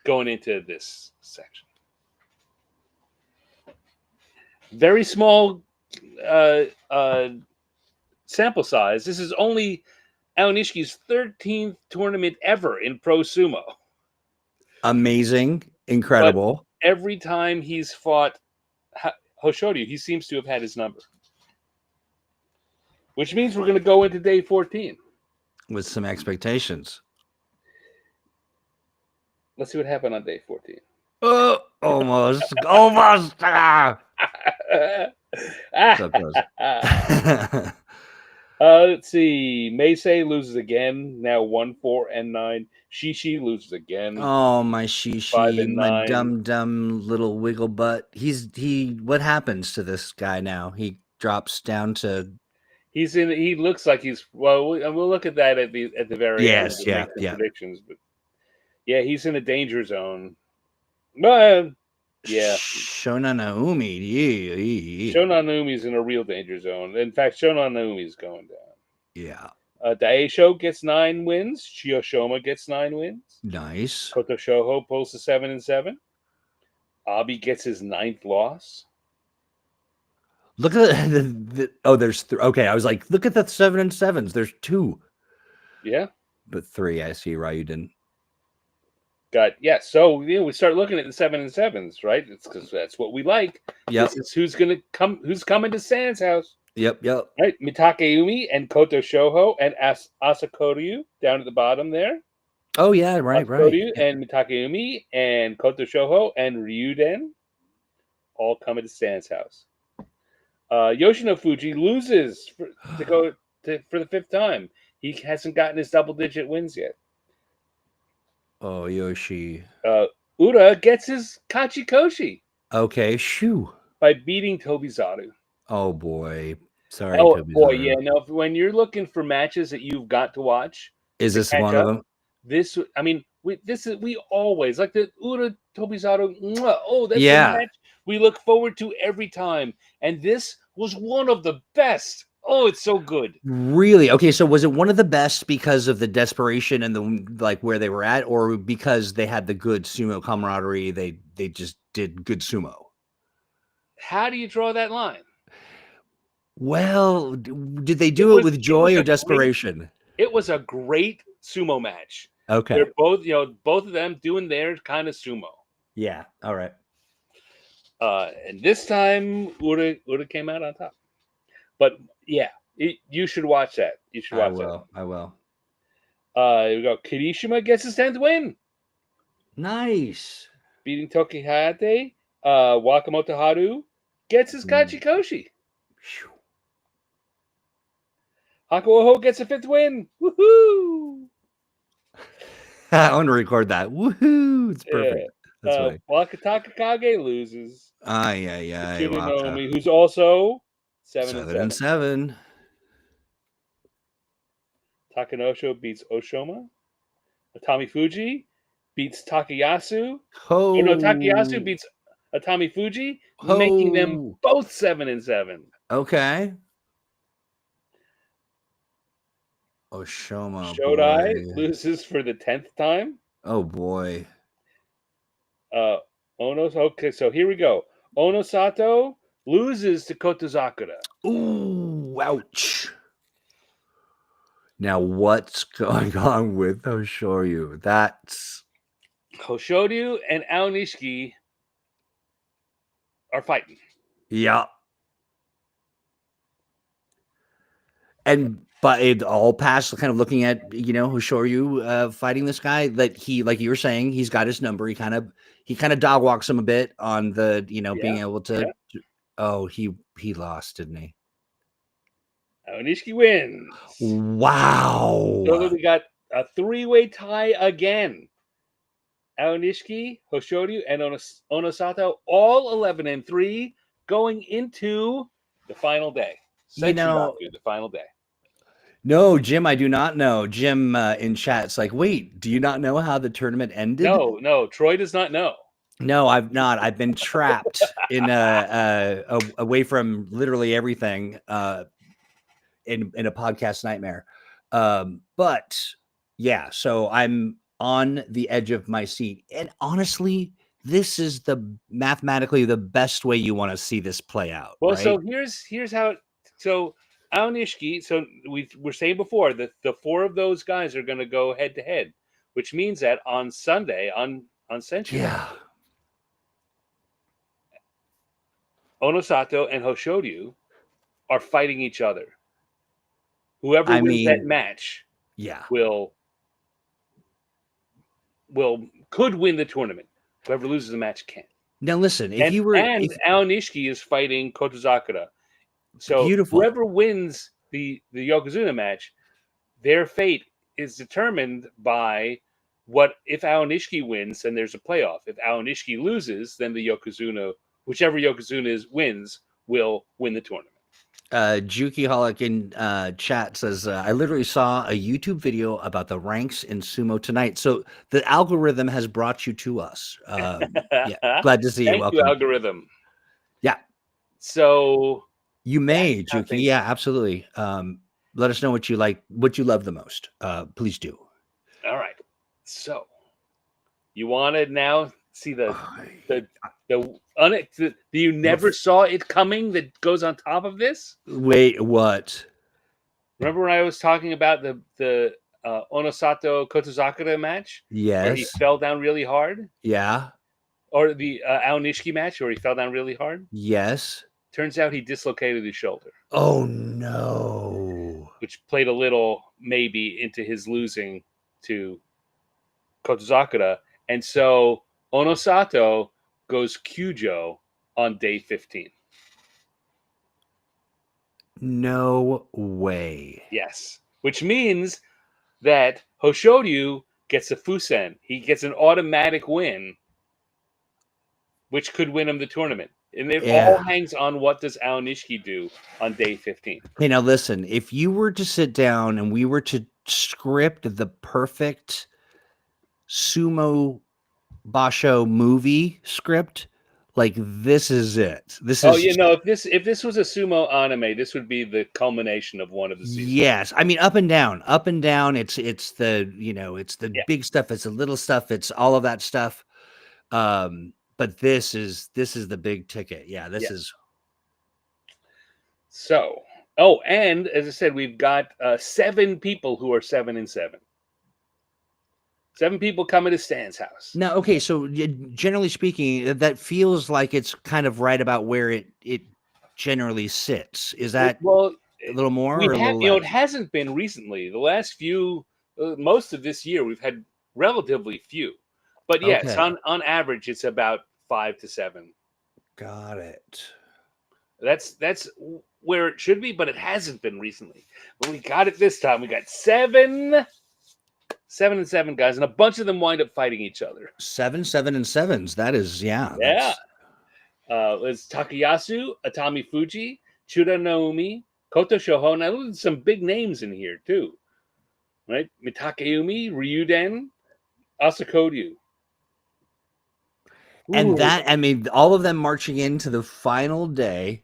Speaker 1: Going into this section. Very small sample size. This is only Aonishiki's 13th tournament ever in pro sumo.
Speaker 2: Amazing. Incredible.
Speaker 1: But every time he's fought Hoshoryu, he seems to have had his number. which means we're going to go into day 14
Speaker 2: with some expectations.
Speaker 1: Let's see what happened on day 14.
Speaker 2: Oh, almost. Almost. So close.
Speaker 1: Let's see. Meisei loses again. Now 1-4-9. Shishi loses again.
Speaker 2: Oh, my Shishi, my
Speaker 1: 5-9.
Speaker 2: dumb little wiggle butt. What happens to this guy now? He drops down to.
Speaker 1: He looks like he's well. We'll look at that at the very end.
Speaker 2: Yes,
Speaker 1: We'll make
Speaker 2: yeah.
Speaker 1: predictions, but yeah, he's in a danger zone. But yeah,
Speaker 2: Shona Naomi.
Speaker 1: Shonanumi's in a real danger zone. In fact, Shonanumi's going down.
Speaker 2: Yeah.
Speaker 1: Daisho gets 9 wins. Chiyoshoma gets 9 wins.
Speaker 2: Nice.
Speaker 1: Koto Shoho pulls to 7-7. Abi gets his 9th loss.
Speaker 2: Look at there's okay. I was like, look at the 7-7s. There's 2.
Speaker 1: Yeah.
Speaker 2: But 3, I see. Ryuden.
Speaker 1: So we start looking at the 7-7s, right? It's because that's what we like.
Speaker 2: Yep.
Speaker 1: This is who's coming to Sans house.
Speaker 2: Yep.
Speaker 1: Right, Mitakeumi and Koto Shoho and Asakoryu down at the bottom there.
Speaker 2: Oh yeah, right.
Speaker 1: Asakoryu and Mitakeumi and Koto Shoho and Ryuden all coming to Sans house. Yoshino Fuji loses for the 5th time. He hasn't gotten his double-digit wins yet.
Speaker 2: Oh, Yoshi.
Speaker 1: Ura gets his Kachikoshi.
Speaker 2: Okay, shoo.
Speaker 1: By beating Tobizaru.
Speaker 2: Oh, boy. Sorry,
Speaker 1: Oh,
Speaker 2: Tobizaru.
Speaker 1: boy, yeah. No, when you're looking for matches that you've got to watch.
Speaker 2: Is this one of them?
Speaker 1: We always, like the Ura Tobizaru. Oh, that's a match we look forward to every time. And this was one of the best. Oh, it's so good.
Speaker 2: Really? Okay, so was it one of the best because of the desperation and the where they were at, or because they had the good sumo camaraderie? They just did good sumo.
Speaker 1: How do you draw that line?
Speaker 2: Well, did they do it with joy or desperation?
Speaker 1: It was a great sumo match.
Speaker 2: Okay.
Speaker 1: They're both of them doing their kind of sumo.
Speaker 2: Yeah. All right.
Speaker 1: And this time Ura came out on top. But yeah, you should watch that. You should watch that.
Speaker 2: I will.
Speaker 1: We go. Kirishima gets his 10th win.
Speaker 2: Nice.
Speaker 1: Beating Toki Hayate. Wakamoto Haru gets his Kachikoshi. Hakuoho gets a 5th win. Woohoo!
Speaker 2: I want to record that. Woohoo! It's perfect. That's right.
Speaker 1: Wakataka Kage loses.
Speaker 2: Tsunonomi,
Speaker 1: who's also 7-7. Takanosho beats Oshoma. Atami Fuji beats Takayasu. Takayasu beats Atami Fuji, making them both 7-7.
Speaker 2: Okay. Oshoma
Speaker 1: Shodai loses for the 10th time.
Speaker 2: Oh boy.
Speaker 1: Okay, so here we go. Onosato loses to Kotozakura.
Speaker 2: Ooh, ouch. Now what's going on with Hoshoryu? That's
Speaker 1: Hoshoryu and Aonishiki are fighting.
Speaker 2: Yeah. But it all passed kind of looking at, Hoshoryu fighting this guy that he, like you were saying, he's got his number. He kind of dog walks him a bit on the, being able to. Yeah. Oh, he lost, didn't he?
Speaker 1: Aonishiki wins.
Speaker 2: Wow.
Speaker 1: So we got a 3-way tie again. Aonishiki, Hoshoryu, and Onosato, all 11-3, going into the final day. The final day.
Speaker 2: No, Jim, I do not know. Jim in chat's like, wait, do you not know how the tournament ended?
Speaker 1: No, Troy does not know.
Speaker 2: No, I've not. I've been trapped in away from literally everything in a podcast nightmare. But yeah, so I'm on the edge of my seat. And honestly, this is mathematically the best way you want to see this play out.
Speaker 1: Well,
Speaker 2: right?
Speaker 1: So here's how. So Aonishiki. So we were saying before that the 4 of those guys are going to go head to head, which means that on Sunday on Century, Onosato and Hoshoryu are fighting each other. Whoever
Speaker 2: I
Speaker 1: wins that
Speaker 2: mean,
Speaker 1: match
Speaker 2: yeah.
Speaker 1: could win the tournament. Whoever loses the match can.
Speaker 2: Now listen, if
Speaker 1: And
Speaker 2: you were
Speaker 1: and
Speaker 2: if
Speaker 1: Aonishiki is fighting Kotozakura. So
Speaker 2: beautiful.
Speaker 1: whoever wins the Yokozuna match, their fate is determined by what if Aonishiki wins, then there's a playoff. If Aonishiki loses, then the Yokozuna, whichever Yokozuna wins, will win the tournament.
Speaker 2: Juki Holic in chat says, I literally saw a YouTube video about the ranks in sumo tonight. So the algorithm has brought you to us. Yeah, glad to see you.
Speaker 1: Thank you,
Speaker 2: Welcome.
Speaker 1: algorithm.
Speaker 2: Yeah.
Speaker 1: So
Speaker 2: you may,
Speaker 1: that's
Speaker 2: Juki. Yeah, absolutely. Let us know what you like, what you love the most. Please do.
Speaker 1: All right. So you want to now see the you never saw it coming that goes on top of this?
Speaker 2: Wait, what?
Speaker 1: Remember when I was talking about the Onosato Kotozakura match? Where he
Speaker 2: Yes.
Speaker 1: fell down really hard?
Speaker 2: Yeah.
Speaker 1: Or the Aonishiki match where he fell down really hard?
Speaker 2: Yes.
Speaker 1: Turns out he dislocated his shoulder.
Speaker 2: Oh, no.
Speaker 1: Which played a little, maybe, into his losing to Kotozakura. And so Onosato goes Kyujo on day 15.
Speaker 2: No way.
Speaker 1: Yes. Which means that Hoshoryu gets a Fusen. He gets an automatic win, which could win him the tournament. And it all hangs on what does Aonishiki do on day 15.
Speaker 2: Okay, now listen, if you were to sit down and we were to script the perfect Sumo Basho movie script, like this is it. This is
Speaker 1: if this was a sumo anime, this would be the culmination of one of the seasons.
Speaker 2: Yes. I mean up and down. It's the, it's the big stuff, it's the little stuff, it's all of that stuff. But this is the big ticket. Yeah, this is
Speaker 1: so. And as I said, we've got 7 people who are 7 and 7. 7 people coming to Stan's house.
Speaker 2: Now, okay, so generally speaking, that feels like it's kind of right about where it generally sits. Is that a little more or a little less?
Speaker 1: It hasn't been recently. The last few, most of this year, we've had relatively few. But yes, on average, it's about 5 to 7.
Speaker 2: Got it.
Speaker 1: That's where it should be, but it hasn't been recently. But we got it this time. We got 7 and 7 guys, and a bunch of them wind up fighting each other.
Speaker 2: 7, 7, and 7s. That is, yeah.
Speaker 1: It's Takayasu, Atami Fuji, Chura Naomi, Koto Shoho. Now, there's some big names in here, too. Right? Mitakeumi, Ryuden, Asakodyu.
Speaker 2: And that, I mean, all of them marching into the final day.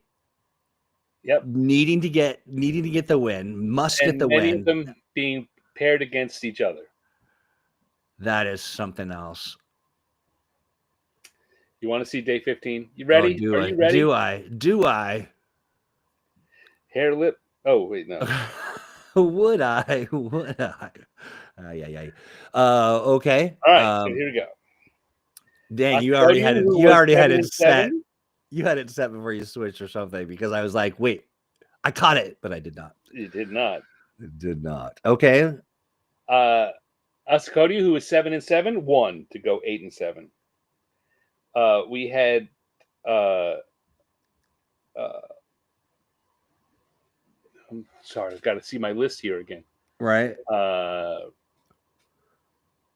Speaker 1: Yep.
Speaker 2: Needing to get the win. Must get the win.
Speaker 1: Many of them being paired against each other.
Speaker 2: That is something else.
Speaker 1: You want to see day 15? You ready?
Speaker 2: Are you ready? Do I?
Speaker 1: Hair, lip. Oh, wait, no.
Speaker 2: Would I? Okay.
Speaker 1: All right, so here we go.
Speaker 2: Dang, you already had it set. You had it set before you switched or something, because I was like, wait, I caught it, but I did not.
Speaker 1: You did not.
Speaker 2: It did not. Okay.
Speaker 1: Asakodi, who was 7 and 7, won to go 8 and 7. We had I'm sorry, I've got to see my list here again.
Speaker 2: Right.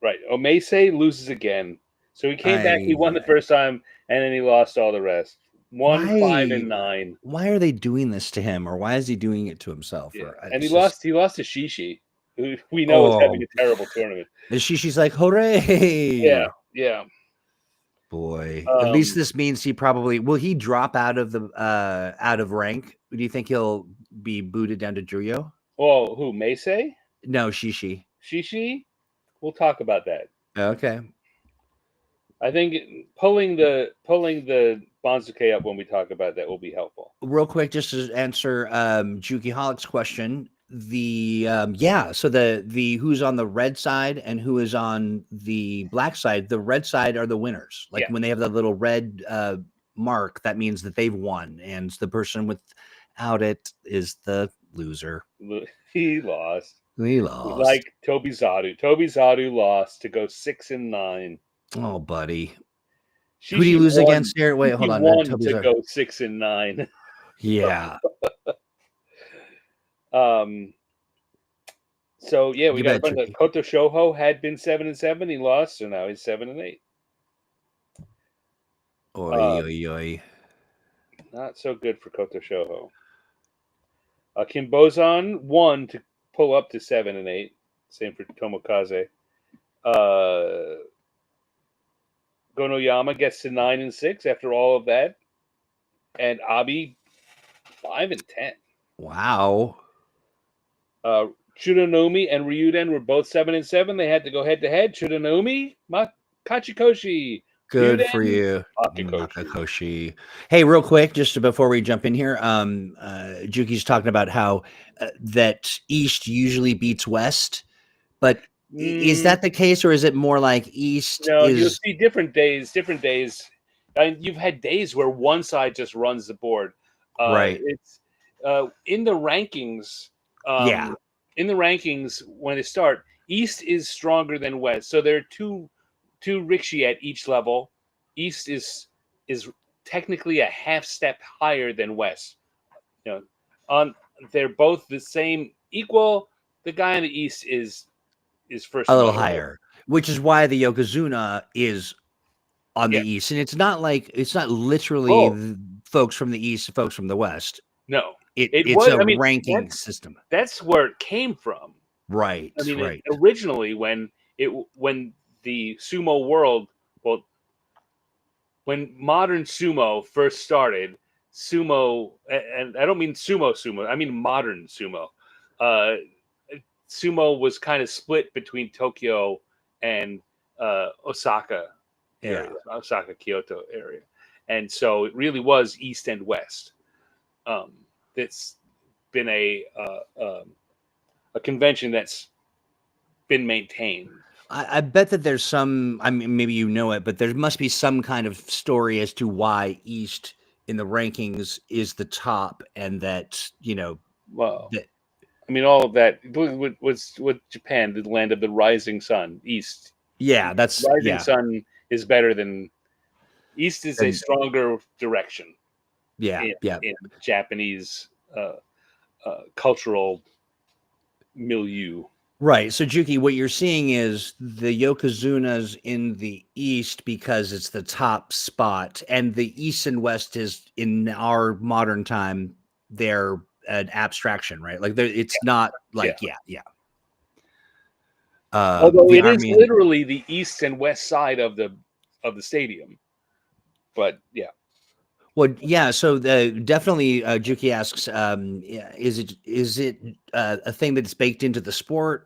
Speaker 1: Right. Omese loses again. So he came back, he won the first time, and then he lost all the rest. 1, 5, and 9.
Speaker 2: Why are they doing this to him, or why is he doing it to himself?
Speaker 1: Yeah. And he lost to Shishi, who we know is having a terrible tournament.
Speaker 2: And Shishi's like, hooray!
Speaker 1: Yeah.
Speaker 2: Boy, at least this means he probably will he drop out of the out of rank. Do you think he'll be booted down to Juyo?
Speaker 1: Oh, who, Meisei?
Speaker 2: No, Shishi.
Speaker 1: Shishi? We'll talk about that.
Speaker 2: Okay.
Speaker 1: I think pulling the Banzuke up when we talk about that will be helpful.
Speaker 2: Real quick, just to answer Juki Holic's question, so the who's on the red side and who is on the black side, the red side are the winners. Like when they have that little red mark, that means that they've won, and the person without it is the loser.
Speaker 1: He lost.
Speaker 2: He lost.
Speaker 1: Like Tobizaru. Tobizaru lost to go 6-9.
Speaker 2: Oh, buddy. Who
Speaker 1: Shishi
Speaker 2: do you lose
Speaker 1: won,
Speaker 2: against here? Wait, hold
Speaker 1: Shishi
Speaker 2: on.
Speaker 1: won to
Speaker 2: Toby's
Speaker 1: go 6-9.
Speaker 2: Yeah.
Speaker 1: So yeah, we
Speaker 2: You
Speaker 1: got a
Speaker 2: bet,
Speaker 1: bunch of
Speaker 2: Tricky.
Speaker 1: Koto Shoho had been 7-7. He lost, so now he's 7-8.
Speaker 2: Oi, oi, oi.
Speaker 1: Not so good for Koto Shoho. Kimbozan won to pull up to 7-8. Same for Tomokaze. Gonoyama gets to 9-6 after all of that, and Abi 5-10.
Speaker 2: Wow.
Speaker 1: Tsunonomi and Ryuden were both 7-7. They had to go head to head. Tsunonomi, Kachikoshi.
Speaker 2: Good
Speaker 1: Ryuden,
Speaker 2: for you,
Speaker 1: Makakoshi.
Speaker 2: Makakoshi. Hey, real quick, just before we jump in here, Juki's talking about how that East usually beats West, but is that the case, or is it more like East
Speaker 1: No, you'll
Speaker 2: is
Speaker 1: see different days. Different days. And you've had days where one side just runs the board.
Speaker 2: right?
Speaker 1: It's in the rankings.
Speaker 2: Yeah.
Speaker 1: In the rankings, when they start, East is stronger than West. So there are two Rikishi at each level. East is technically a half step higher than West. You know, they're both the same equal. The guy on the East is first
Speaker 2: A little
Speaker 1: mode.
Speaker 2: higher, which is why the Yokozuna is on the East, and it's not literally folks from the East, folks from the West.
Speaker 1: No,
Speaker 2: it's
Speaker 1: was.
Speaker 2: a
Speaker 1: I mean,
Speaker 2: ranking system.
Speaker 1: That's where it came from.
Speaker 2: Right.
Speaker 1: I mean,
Speaker 2: right.
Speaker 1: Originally, when the sumo world, when modern sumo first started, sumo, and I don't mean sumo, I mean modern sumo. Sumo was kind of split between Tokyo and Osaka area, Osaka, Kyoto area, and so it really was East and West. It's been a convention that's been maintained.
Speaker 2: I bet that there's some. I mean, maybe you know it, but there must be some kind of story as to why East in the rankings is the top, and that
Speaker 1: Well, I mean, all of that was with Japan, the land of the rising sun. East,
Speaker 2: that's
Speaker 1: rising sun is better than East. Is a stronger direction. In Japanese cultural milieu.
Speaker 2: Right. So, Juki, what you're seeing is the Yokozuna's in the East because it's the top spot, and the East and West is, in our modern time, they're an abstraction, right? Like, it's not like,
Speaker 1: Although it is literally the East and West side of the stadium. But, yeah.
Speaker 2: Well, yeah. So definitely, Juki asks, is it a thing that's baked into the sport?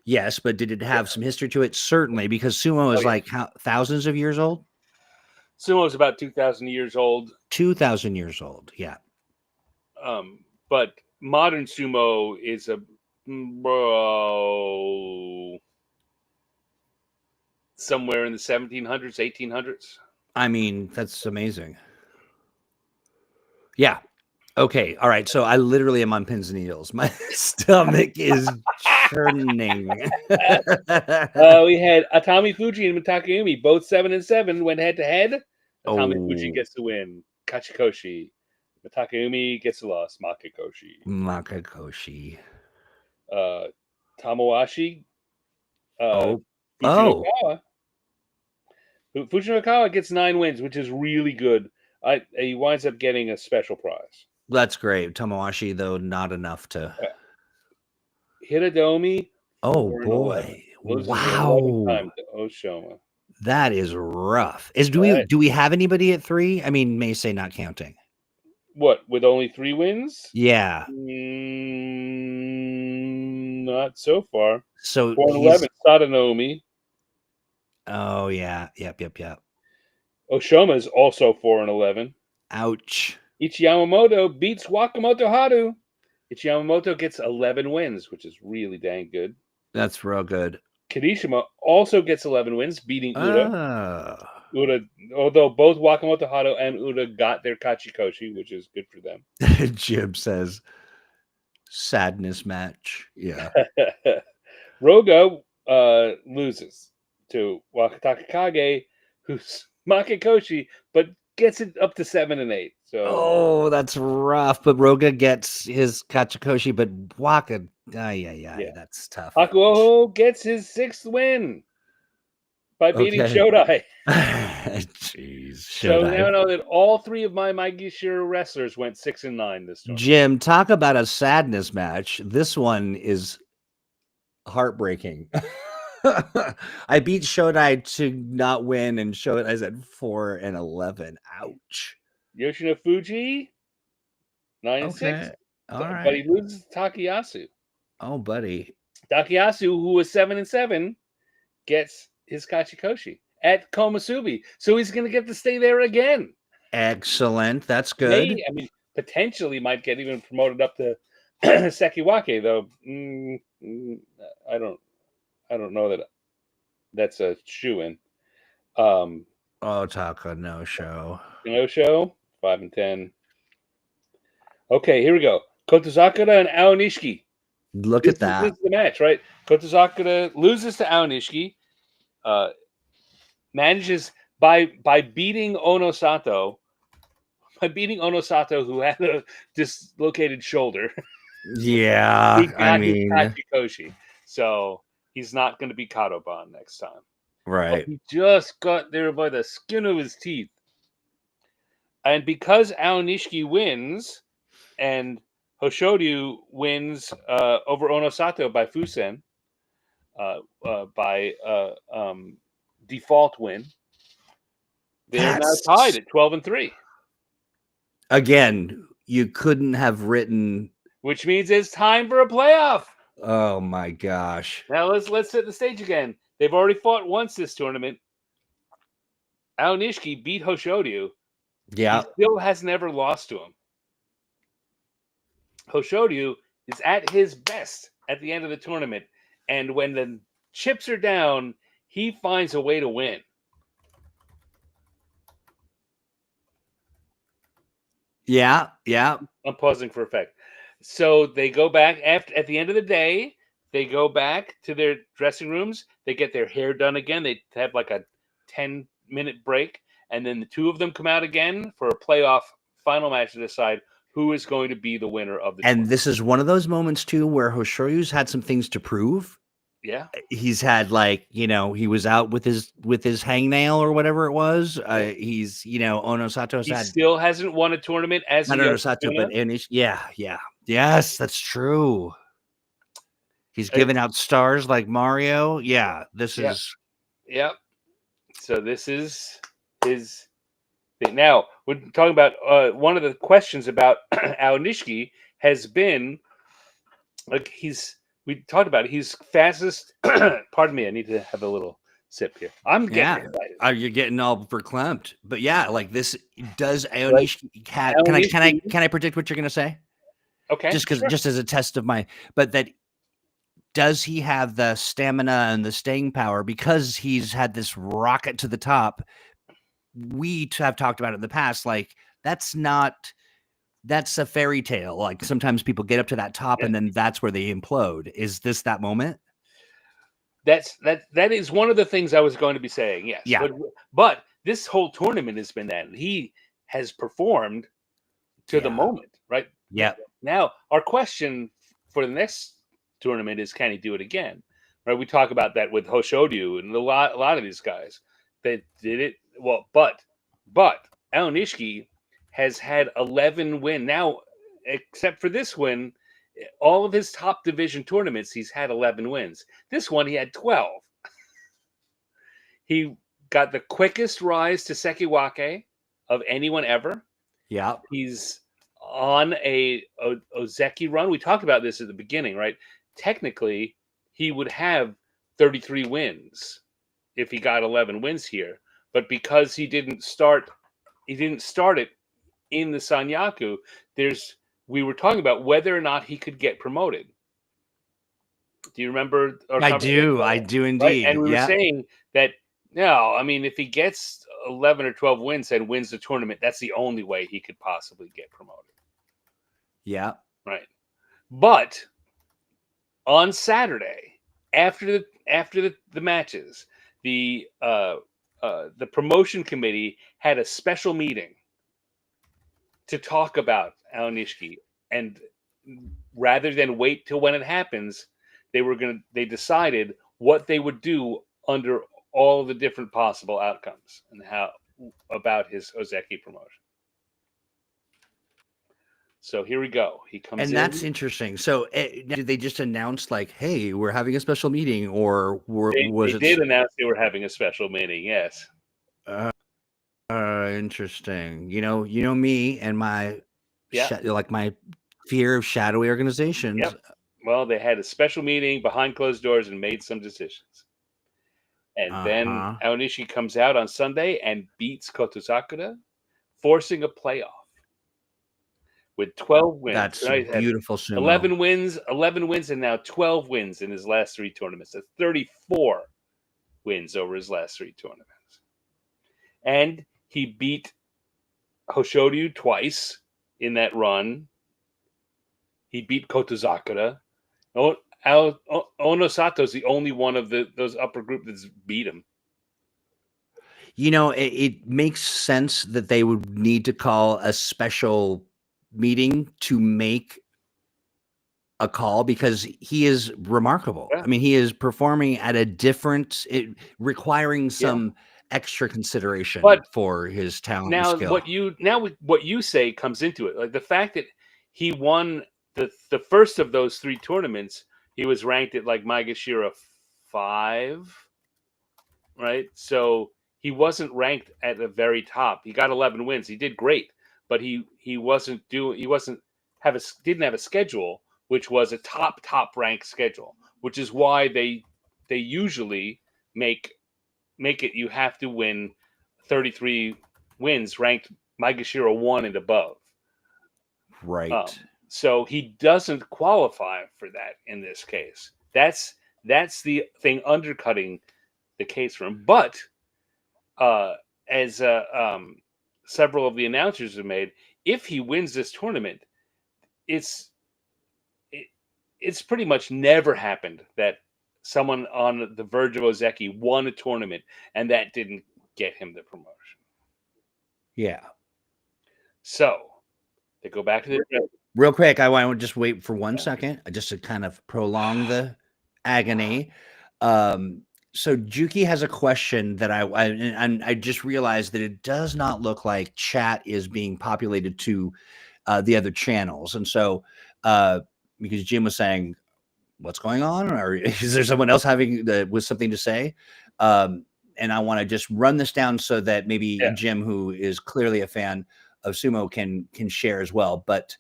Speaker 2: Yes, but did it have some history to it? Certainly, because sumo is like thousands of years old.
Speaker 1: Sumo is about 2,000 years old.
Speaker 2: 2,000 years old, yeah.
Speaker 1: But modern sumo is somewhere in the 1700s, 1800s.
Speaker 2: I mean, that's amazing. Yeah. Okay. All right. So I literally am on pins and needles. My stomach is churning.
Speaker 1: We had Atami Fuji and Mitakeumi, both 7-7, went head to head. Atami Fuji gets the win. Kachikoshi. Mitakeumi gets the loss.
Speaker 2: Makakoshi.
Speaker 1: Tamawashi. Fujinokawa. Fujinokawa gets 9 wins, which is really good. He winds up getting a special prize.
Speaker 2: That's great. Tamawashi, though, not enough to.
Speaker 1: Hiradomi.
Speaker 2: Oh boy!
Speaker 1: Wow. Time to Oshoma.
Speaker 2: That is rough. Do we have anybody at 3? I mean, Meisei not counting.
Speaker 1: What, with only 3 wins?
Speaker 2: Yeah.
Speaker 1: Not so far.
Speaker 2: So
Speaker 1: 4-11, Sadanomi.
Speaker 2: Oh yeah. Yep.
Speaker 1: Oshoma is also 4-11.
Speaker 2: Ouch.
Speaker 1: Ichiyamamoto beats Wakamoto Haru. Ichiyamamoto gets 11 wins, which is really dang good.
Speaker 2: That's real good.
Speaker 1: Kirishima also gets 11 wins, beating Uda. Uda, although both Wakamoto Haru and Uda got their Kachikoshi, which is good for them.
Speaker 2: Jib says, sadness match. Yeah.
Speaker 1: Roga loses to Wakataka Kage, who's Makikoshi, but gets it up to 7 and 8. So
Speaker 2: Oh, that's rough. But Roga gets his Kachikoshi, but Waka,
Speaker 1: yeah.
Speaker 2: that's tough.
Speaker 1: Hakuoho gets his 6th win by beating
Speaker 2: Okay.
Speaker 1: Shodai.
Speaker 2: Jeez,
Speaker 1: So
Speaker 2: Shodai.
Speaker 1: now I know that all 3 of my Maigishira wrestlers went 6 and 9 this tournament.
Speaker 2: Jim, talk about a sadness match. This one is heartbreaking. I beat Shodai to not win, and Shodai's at 4 and 11. Ouch.
Speaker 1: Yoshino Fuji, 9 and 6.
Speaker 2: All
Speaker 1: But
Speaker 2: right.
Speaker 1: he loses to Takayasu.
Speaker 2: Oh, buddy.
Speaker 1: Takayasu, who was 7 and 7, gets his Kachikoshi at Komasubi. So he's going to get to stay there again.
Speaker 2: Excellent. That's good.
Speaker 1: I mean, potentially might get even promoted up to Sekiwake, though. I don't know that that's a shoe-in.
Speaker 2: Taka no show.
Speaker 1: No show, 5 and 10. Okay, here we go. Kotozakura and Aonishiki.
Speaker 2: Look at that.
Speaker 1: This is the match, right? Kotozakura loses to Aonishiki. Manages by beating Onosato. By beating Onosato, who had a dislocated shoulder.
Speaker 2: Yeah,
Speaker 1: He got his Kachikoshi. So he's not going to be Kadoban next time.
Speaker 2: Right.
Speaker 1: But he just got there by the skin of his teeth. And because Aonishiki wins and Hoshodyu wins over Onosato by Fusen, by default win, they're now tied at 12 and 3.
Speaker 2: Again, you couldn't have written.
Speaker 1: Which means it's time for a playoff.
Speaker 2: Oh my gosh!
Speaker 1: Now let's set the stage again. They've already fought once this tournament. Aonishiki beat Hoshodyu.
Speaker 2: Yeah,
Speaker 1: he still has never lost to him. Hoshodyu is at his best at the end of the tournament, and when the chips are down, he finds a way to win.
Speaker 2: Yeah.
Speaker 1: I'm pausing for effect. So they go back at the end of the day. They go back to their dressing rooms. They get their hair done again. They have like a 10-minute break, and then the two of them come out again for a playoff final match to decide who is going to be the winner of the tournament.
Speaker 2: This is one of those moments too where Hoshoryu's had some things to prove.
Speaker 1: Yeah,
Speaker 2: he's had he was out with his hangnail or whatever it was. He's Onosato's
Speaker 1: he still hasn't won a tournament as
Speaker 2: not Onosato, but yes, that's true. He's giving out stars like Mario. Yeah, this is.
Speaker 1: Yep. So this is his thing. Now we're talking about one of the questions about Aonishiki has been we talked about it. He's fastest. Pardon me. I need to have a little sip here. I'm getting excited.
Speaker 2: You're getting all verklempt. But yeah, like this does Aonishiki have. Can I predict what you're going to say?
Speaker 1: Okay.
Speaker 2: Just as a test of but that does he have the stamina and the staying power because he's had this rocket to the top? We have talked about it in the past. Like that's a fairy tale. Like sometimes people get up to that top and then that's where they implode. Is this that moment?
Speaker 1: That is one of the things I was going to be saying. Yes.
Speaker 2: Yeah.
Speaker 1: But this whole tournament has been that he has performed to the moment, right?
Speaker 2: Yeah.
Speaker 1: Now our question for the next tournament is, can he do it again? Right? We talk about that with Hoshodyu and a lot of these guys that did it well, but Aonishiki has had 11 wins. Now, except for this win, all of his top division tournaments, he's had 11 wins. This one, he had 12. He got the quickest rise to Sekiwake of anyone ever.
Speaker 2: Yeah.
Speaker 1: He's on a Ozeki run. We talked about this at the beginning, right? Technically, he would have 33 wins if he got 11 wins here. But because he didn't start it in the Sanyaku, we were talking about whether or not he could get promoted. Do you remember?
Speaker 2: I do indeed.
Speaker 1: Right? And we were saying that, no, I mean, if he gets 11 or 12 wins and wins the tournament, that's the only way he could possibly get promoted.
Speaker 2: Yeah.
Speaker 1: Right. But on Saturday, after the matches, the promotion committee had a special meeting to talk about Aonishiki, and rather than wait till when it happens, they decided what they would do under all the different possible outcomes and how about his Ozeki promotion. So here we go. He comes
Speaker 2: And that's
Speaker 1: in.
Speaker 2: interesting. So, did they just announce like, "Hey, we're having a special meeting," or was
Speaker 1: They
Speaker 2: it?
Speaker 1: did announce they were having a special meeting. Yes.
Speaker 2: Interesting. You know me and my
Speaker 1: Yeah.
Speaker 2: like my fear of shadowy organizations.
Speaker 1: Yep. Well, they had a special meeting behind closed doors and made some decisions. And then
Speaker 2: Uh-huh.
Speaker 1: Aonishi comes out on Sunday and beats Kotosakura, forcing a playoff with 12 wins.
Speaker 2: That's
Speaker 1: Right? Had
Speaker 2: beautiful sumo.
Speaker 1: 11 wins, and now 12 wins in his last 3 tournaments. That's 34 wins over his last 3 tournaments. And he beat Hoshoryu twice in that run. He beat Kotosakura. Onosato's the only one of those upper group that's beat him.
Speaker 2: It makes sense that they would need to call a special meeting to make a call because he is remarkable.
Speaker 1: Yeah.
Speaker 2: I mean, he is performing at a different, requiring
Speaker 1: Yeah.
Speaker 2: some extra consideration
Speaker 1: But
Speaker 2: for his talent and
Speaker 1: now
Speaker 2: skill.
Speaker 1: what you say comes into it. Like the fact that he won the first of those 3 tournaments, he was ranked at like Maegashira 5, right? So he wasn't ranked at the very top. He got 11 wins. He did great, but he didn't have a schedule which was a top ranked schedule, which is why they usually make it you have to win 33 wins ranked Maegashira 1 and above.
Speaker 2: Right.
Speaker 1: So he doesn't qualify for that in this case. That's the thing undercutting the case for him. But as several of the announcers have made, if he wins this tournament, it's pretty much never happened that someone on the verge of Ozeki won a tournament and that didn't get him the promotion.
Speaker 2: Yeah.
Speaker 1: So they go back to the
Speaker 2: real quick. I want to just wait for 1 second, just to kind of prolong the agony. So Juki has a question that I just realized that it does not look like chat is being populated to the other channels, and so because Jim was saying, "What's going on?" or is there someone else with something to say? And I want to just run this down so that maybe Jim, who is clearly a fan of sumo, can share as well. But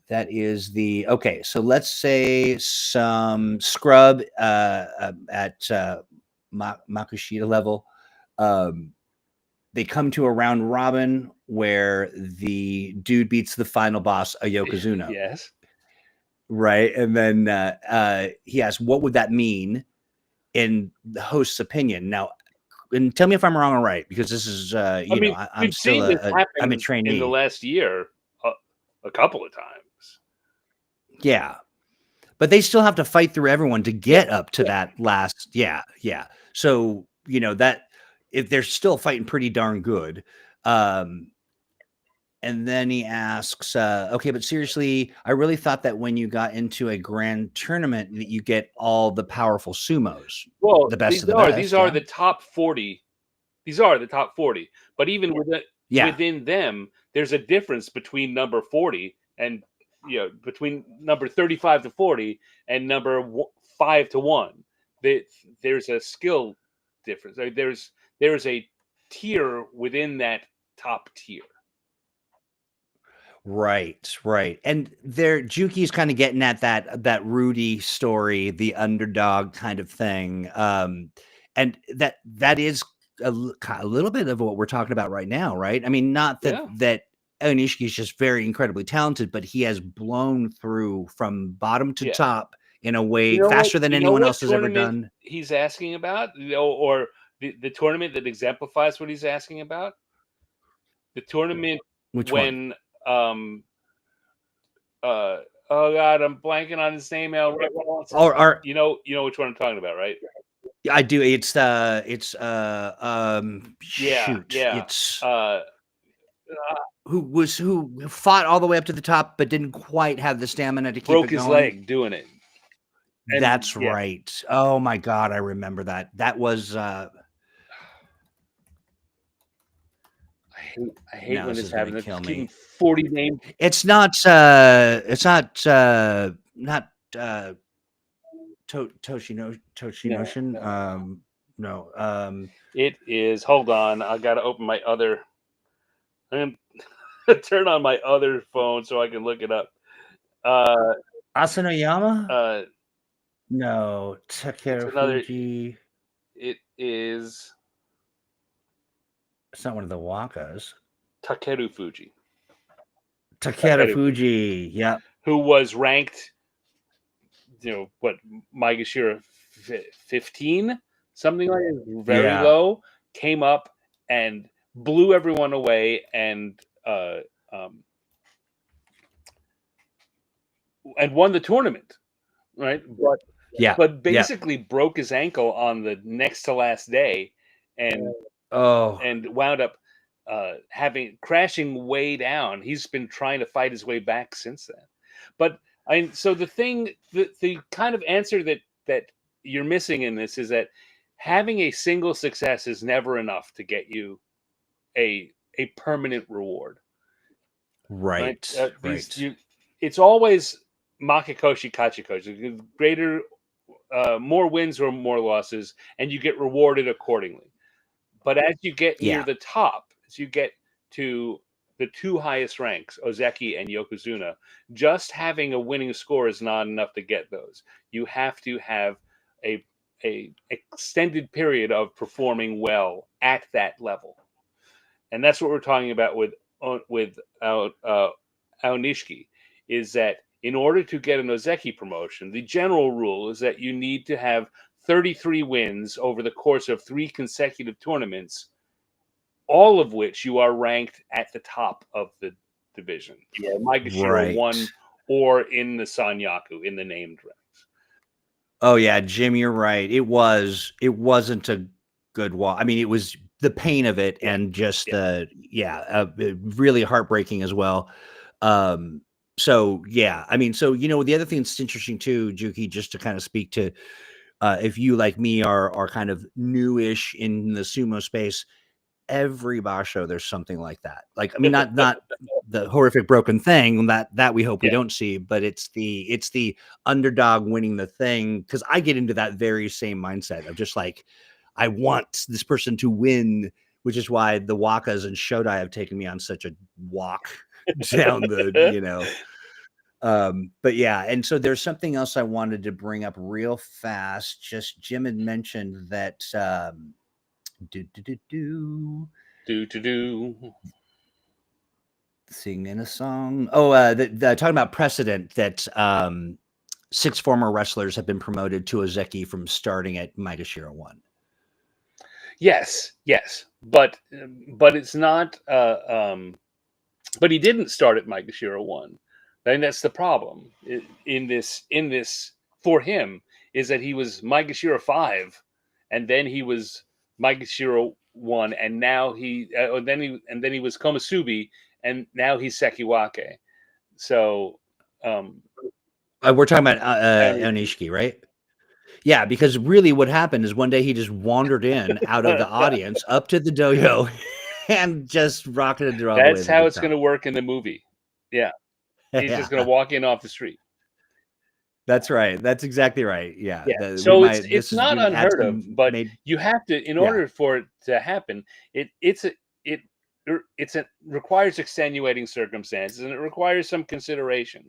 Speaker 2: that is the okay. So let's say some scrub at Makushita level. They come to a round robin where the dude beats the final boss, a Yokozuna.
Speaker 1: Yes.
Speaker 2: Right. And then he asks, what would that mean in the host's opinion? Now, and tell me if I'm wrong or right, because this is, I'm still I'm a trainee.
Speaker 1: In the last year a couple of times.
Speaker 2: Yeah. But they still have to fight through everyone to get up to that last. Yeah. Yeah. So, that if they're still fighting pretty darn good. And then he asks, okay, but seriously, I really thought that when you got into a grand tournament that you get all the powerful sumos.
Speaker 1: Well,
Speaker 2: the best of the
Speaker 1: best.
Speaker 2: These
Speaker 1: are the top 40. These are the top 40. But even within them, there's a difference between number 40 and between number 35 to 40 and number 5 to 1. There's a skill difference. There's a tier within that top tier.
Speaker 2: Right. And Juki's kind of getting at that Rudy story, the underdog kind of thing. And that is a little bit of what we're talking about right now, right? I mean, not that Onishiki is just very incredibly talented, but he has blown through from bottom to top in a way faster than anyone else has ever done.
Speaker 1: He's asking about, or the tournament that exemplifies what he's asking about. The tournament when oh god, I'm blanking on his name now. Right,
Speaker 2: Or
Speaker 1: you know which one I'm talking about, right?
Speaker 2: I do.
Speaker 1: Yeah,
Speaker 2: Shoot.
Speaker 1: yeah.
Speaker 2: It's who fought all the way up to the top, but didn't quite have the stamina to keep
Speaker 1: Broke
Speaker 2: it
Speaker 1: his
Speaker 2: going.
Speaker 1: leg doing it. And
Speaker 2: That's right. Oh my god, I remember that. That was
Speaker 1: I hate
Speaker 2: now
Speaker 1: when
Speaker 2: this
Speaker 1: this
Speaker 2: is gonna
Speaker 1: happens.
Speaker 2: kill
Speaker 1: Just keeping
Speaker 2: me.
Speaker 1: 40 names.
Speaker 2: It's not Toshinoshin. No.
Speaker 1: It is. Hold on, I gotta open my other. I'm gonna turn on my other phone so I can look it up.
Speaker 2: Asanoyama?
Speaker 1: Uh,
Speaker 2: No,
Speaker 1: it's another.
Speaker 2: Takerufuji.
Speaker 1: It is
Speaker 2: It's not one of the Wakas.
Speaker 1: Takeru Fuji,
Speaker 2: Takerufuji. Yep.
Speaker 1: who was ranked, what, Maegashira 15, something like that, very
Speaker 2: Yeah.
Speaker 1: low, came up and blew everyone away um, and won the tournament, right?
Speaker 2: Yeah.
Speaker 1: But
Speaker 2: Yeah.
Speaker 1: basically broke his ankle on the next to last day, and
Speaker 2: Oh.
Speaker 1: wound up crashing way down. He's been trying to fight his way back since then. But so the kind of answer that you're missing in this is that having a single success is never enough to get you a permanent reward. Right?
Speaker 2: Right.
Speaker 1: It's always Makikoshi Kachikoshi. Greater, more wins or more losses, and you get rewarded accordingly. But as you get near
Speaker 2: Yeah.
Speaker 1: the top, as you get to the two highest ranks, Ozeki and Yokozuna, just having a winning score is not enough to get those. You have to have a extended period of performing well at that level, and that's what we're talking about with Aonishiki. Is that in order to get an Ozeki promotion, the general rule is that you need to have 33 wins over the course of 3 consecutive tournaments, all of which you are ranked at the top of the division. You are Maegashira 1 or in the Sanyaku, in the named ranks.
Speaker 2: Oh yeah, Jim, you're right. It wasn't a good walk. I mean, it was the pain of it and just really heartbreaking as well. So yeah, I mean, so the other thing that's interesting too, Juki, just to kind of speak to, if you like me are kind of newish in the sumo space, every basho there's something like that. Like, I mean, not the horrific broken thing that we hope we don't see, but it's the underdog winning the thing, because I get into that very same mindset of just like, I want this person to win, which is why the wakas and shodai have taken me on such a walk down the but yeah, and so there's something else I wanted to bring up real fast. Just Jim had mentioned that singing a song. Oh, talking about precedent that 6 former wrestlers have been promoted to Ozeki from starting at Maegashira 1.
Speaker 1: Yes, but it's not. But he didn't start at Maegashira 1. And that's the problem in this for him, is that he was Maegashira 5, and then he was Maegashira 1, and now then he was Komusubi, and now he's Sekiwake. So
Speaker 2: we're talking about Onishiki, right? Yeah, because really what happened is one day he just wandered in out of the audience up to the dojo and just rocketed all the way.
Speaker 1: That's how it's going to work in the movie. Yeah. He's just going to walk in off the street.
Speaker 2: That's right. That's exactly right. Yeah.
Speaker 1: So it's not unheard of, but you have to, in order for it to happen, it requires extenuating circumstances, and it requires some consideration.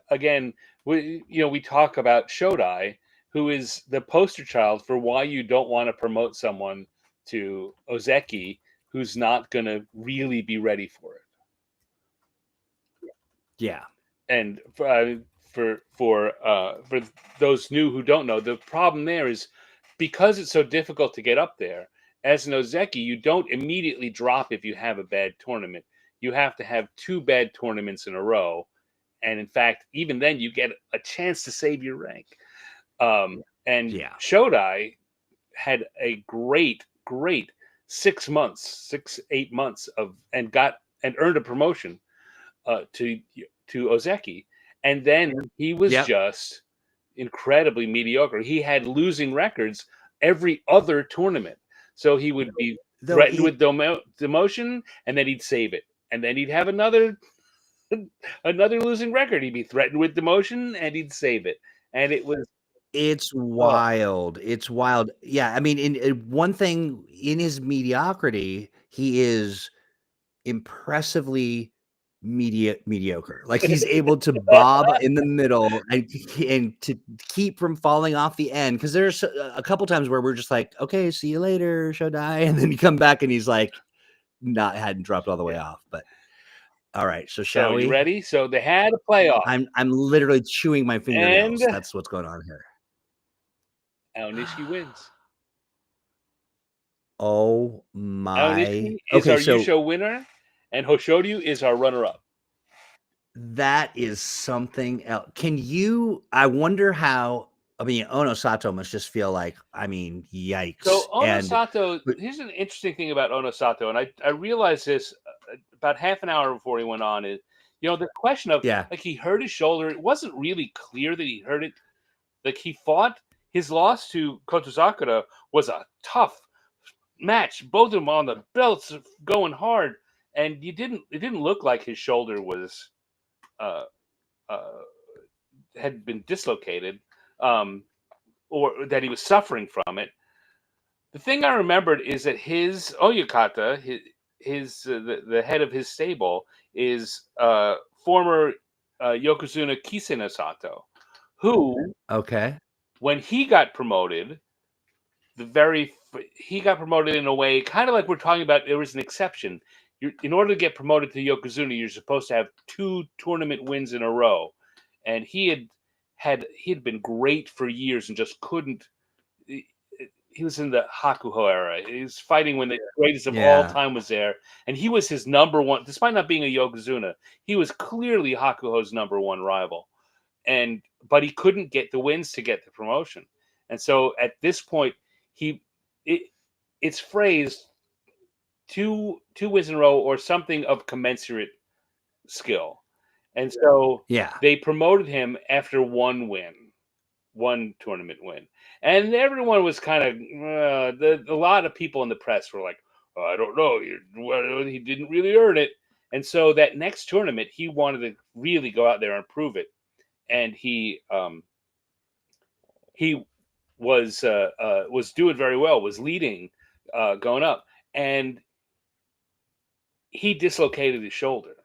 Speaker 1: Again, we talk about Shodai, who is the poster child for why you don't want to promote someone to Ozeki who's not going to really be ready for it.
Speaker 2: Yeah.
Speaker 1: And for those new who don't know, the problem there is because it's so difficult to get up there. As an Ozeki, you don't immediately drop if you have a bad tournament. you have to have 2 bad tournaments in a row. And in fact, even then, you get a chance to save your rank. And
Speaker 2: Yeah.
Speaker 1: Shodai had a great 6 months, 8 months and earned a promotion to Ozeki. And then he was
Speaker 2: Yep.
Speaker 1: just incredibly mediocre. He had losing records every other tournament. So he would be
Speaker 2: Though
Speaker 1: threatened with demotion, and then he'd save it. And then he'd have another losing record. He'd be threatened with demotion, and he'd save it. And it was
Speaker 2: it's wild. It's wild. Yeah, I mean, in one thing in his mediocrity, he is impressively mediocre. Like he's able to bob in the middle and to keep from falling off the end. Because there's a couple times where we're just like, okay, see you later, Shodai, and then you come back and he's like, hadn't dropped all the way off. But all right, so shall we?
Speaker 1: You ready? So they had a playoff.
Speaker 2: I'm literally chewing my fingernails.
Speaker 1: And
Speaker 2: that's what's going on here.
Speaker 1: Aonishiki wins.
Speaker 2: Oh my!
Speaker 1: Aonishiki is our Yusho winner, and Hoshoryu is our runner-up.
Speaker 2: That is something else. Can you? I wonder how. I mean, Onosato must just feel like. I mean, yikes.
Speaker 1: So Onosato, here's an interesting thing about Onosato, and I realized this about half an hour before he went on. Is the question of like he hurt his shoulder. It wasn't really clear that he hurt it. Like he fought. His loss to Kotozakura was a tough match. Both of them on the belts going hard, and it didn't look like his shoulder was had been dislocated, or that he was suffering from it. The thing I remembered is that his Oyakata, the head of his stable, is former Yokozuna Kisena Sato, who when he got promoted, he got promoted in a way kind of like we're talking about. There was an exception. In order to get promoted to Yokozuna, you're supposed to have 2 tournament wins in a row, and he had been great for years and just couldn't. He was in the Hakuho era. He was fighting when the greatest of all time was there, and he was his number one. Despite not being a Yokozuna, he was clearly Hakuho's number one rival, but he couldn't get the wins to get the promotion. And so at this point, it's phrased 2 wins in a row or something of commensurate skill. And so they promoted him after 1 tournament win. And everyone was kind of, a lot of people in the press were like, oh, I don't know, he didn't really earn it. And so that next tournament, he wanted to really go out there and prove it. And he was doing very well, was leading, going up, and he dislocated his shoulder,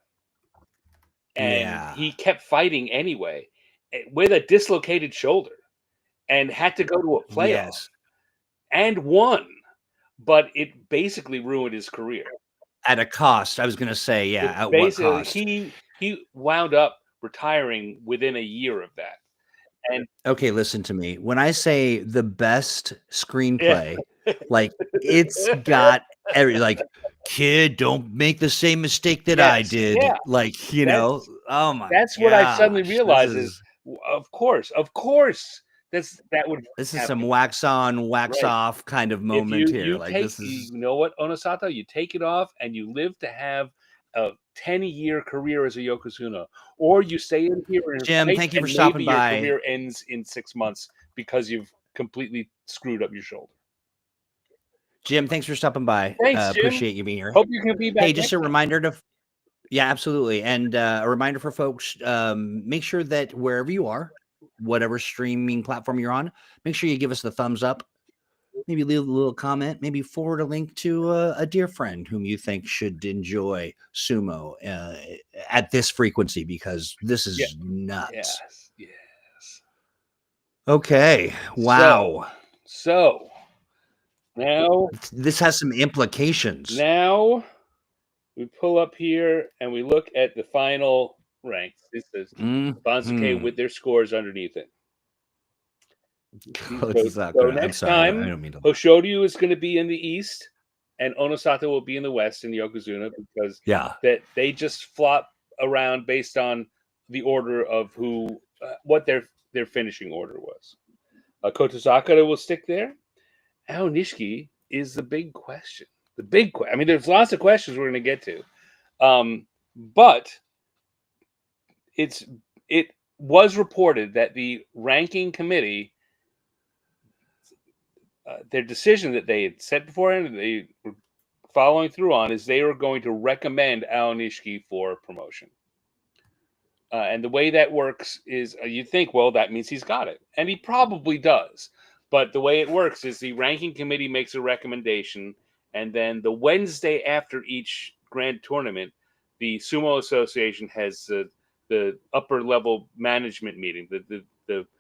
Speaker 1: and he kept fighting anyway with a dislocated shoulder, and had to go to a playoff, and won, but it basically ruined his career
Speaker 2: at a cost. I was going to say, at what cost?
Speaker 1: He wound up retiring within a year of that. And
Speaker 2: okay, listen to me. When I say the best screenplay, like it's got kid, don't make the same mistake that I did.
Speaker 1: Yeah.
Speaker 2: Like, oh my.
Speaker 1: That's what I suddenly realized is of course. This
Speaker 2: is some wax on, wax off kind of moment here.
Speaker 1: You know what, Onosato, you take it off and you live to have a 10-year career as a Yokozuna, or you stay in here and
Speaker 2: Jim, thank you for stopping by.
Speaker 1: Your career ends in 6 months because you've completely screwed up your shoulder.
Speaker 2: Jim, thanks for stopping by.
Speaker 1: Thanks, Jim.
Speaker 2: Appreciate you being here.
Speaker 1: Hope you can be back.
Speaker 2: Hey, just a reminder to, absolutely. And a reminder for folks, make sure that wherever you are, whatever streaming platform you're on, make sure you give us the thumbs up. Maybe leave a little comment, maybe forward a link to a dear friend whom you think should enjoy sumo at this frequency, because this is nuts.
Speaker 1: Yes.
Speaker 2: Okay. Wow.
Speaker 1: So now
Speaker 2: this has some implications.
Speaker 1: Now we pull up here and we look at the final ranks. This is Bansuke with their scores underneath it. So next time, Hoshoryu is going to be in the east, and Onosato will be in the West in Yokozuna because
Speaker 2: Yeah.
Speaker 1: that they just flop around based on the order of who what their finishing order was. Kotozakura will stick there. Ao Nishiki is the big question. The big question. I mean, there's lots of questions we're going to get to, but it was reported that the ranking committee, their decision that they had set beforehand, and they were following through on, is they were going to recommend Ao Nishiki for promotion. And the way that works is you think, well, that means he's got it. And he probably does. But the way it works is the ranking committee makes a recommendation. And then the Wednesday after each grand tournament, the Sumo Association has the upper level management meeting, the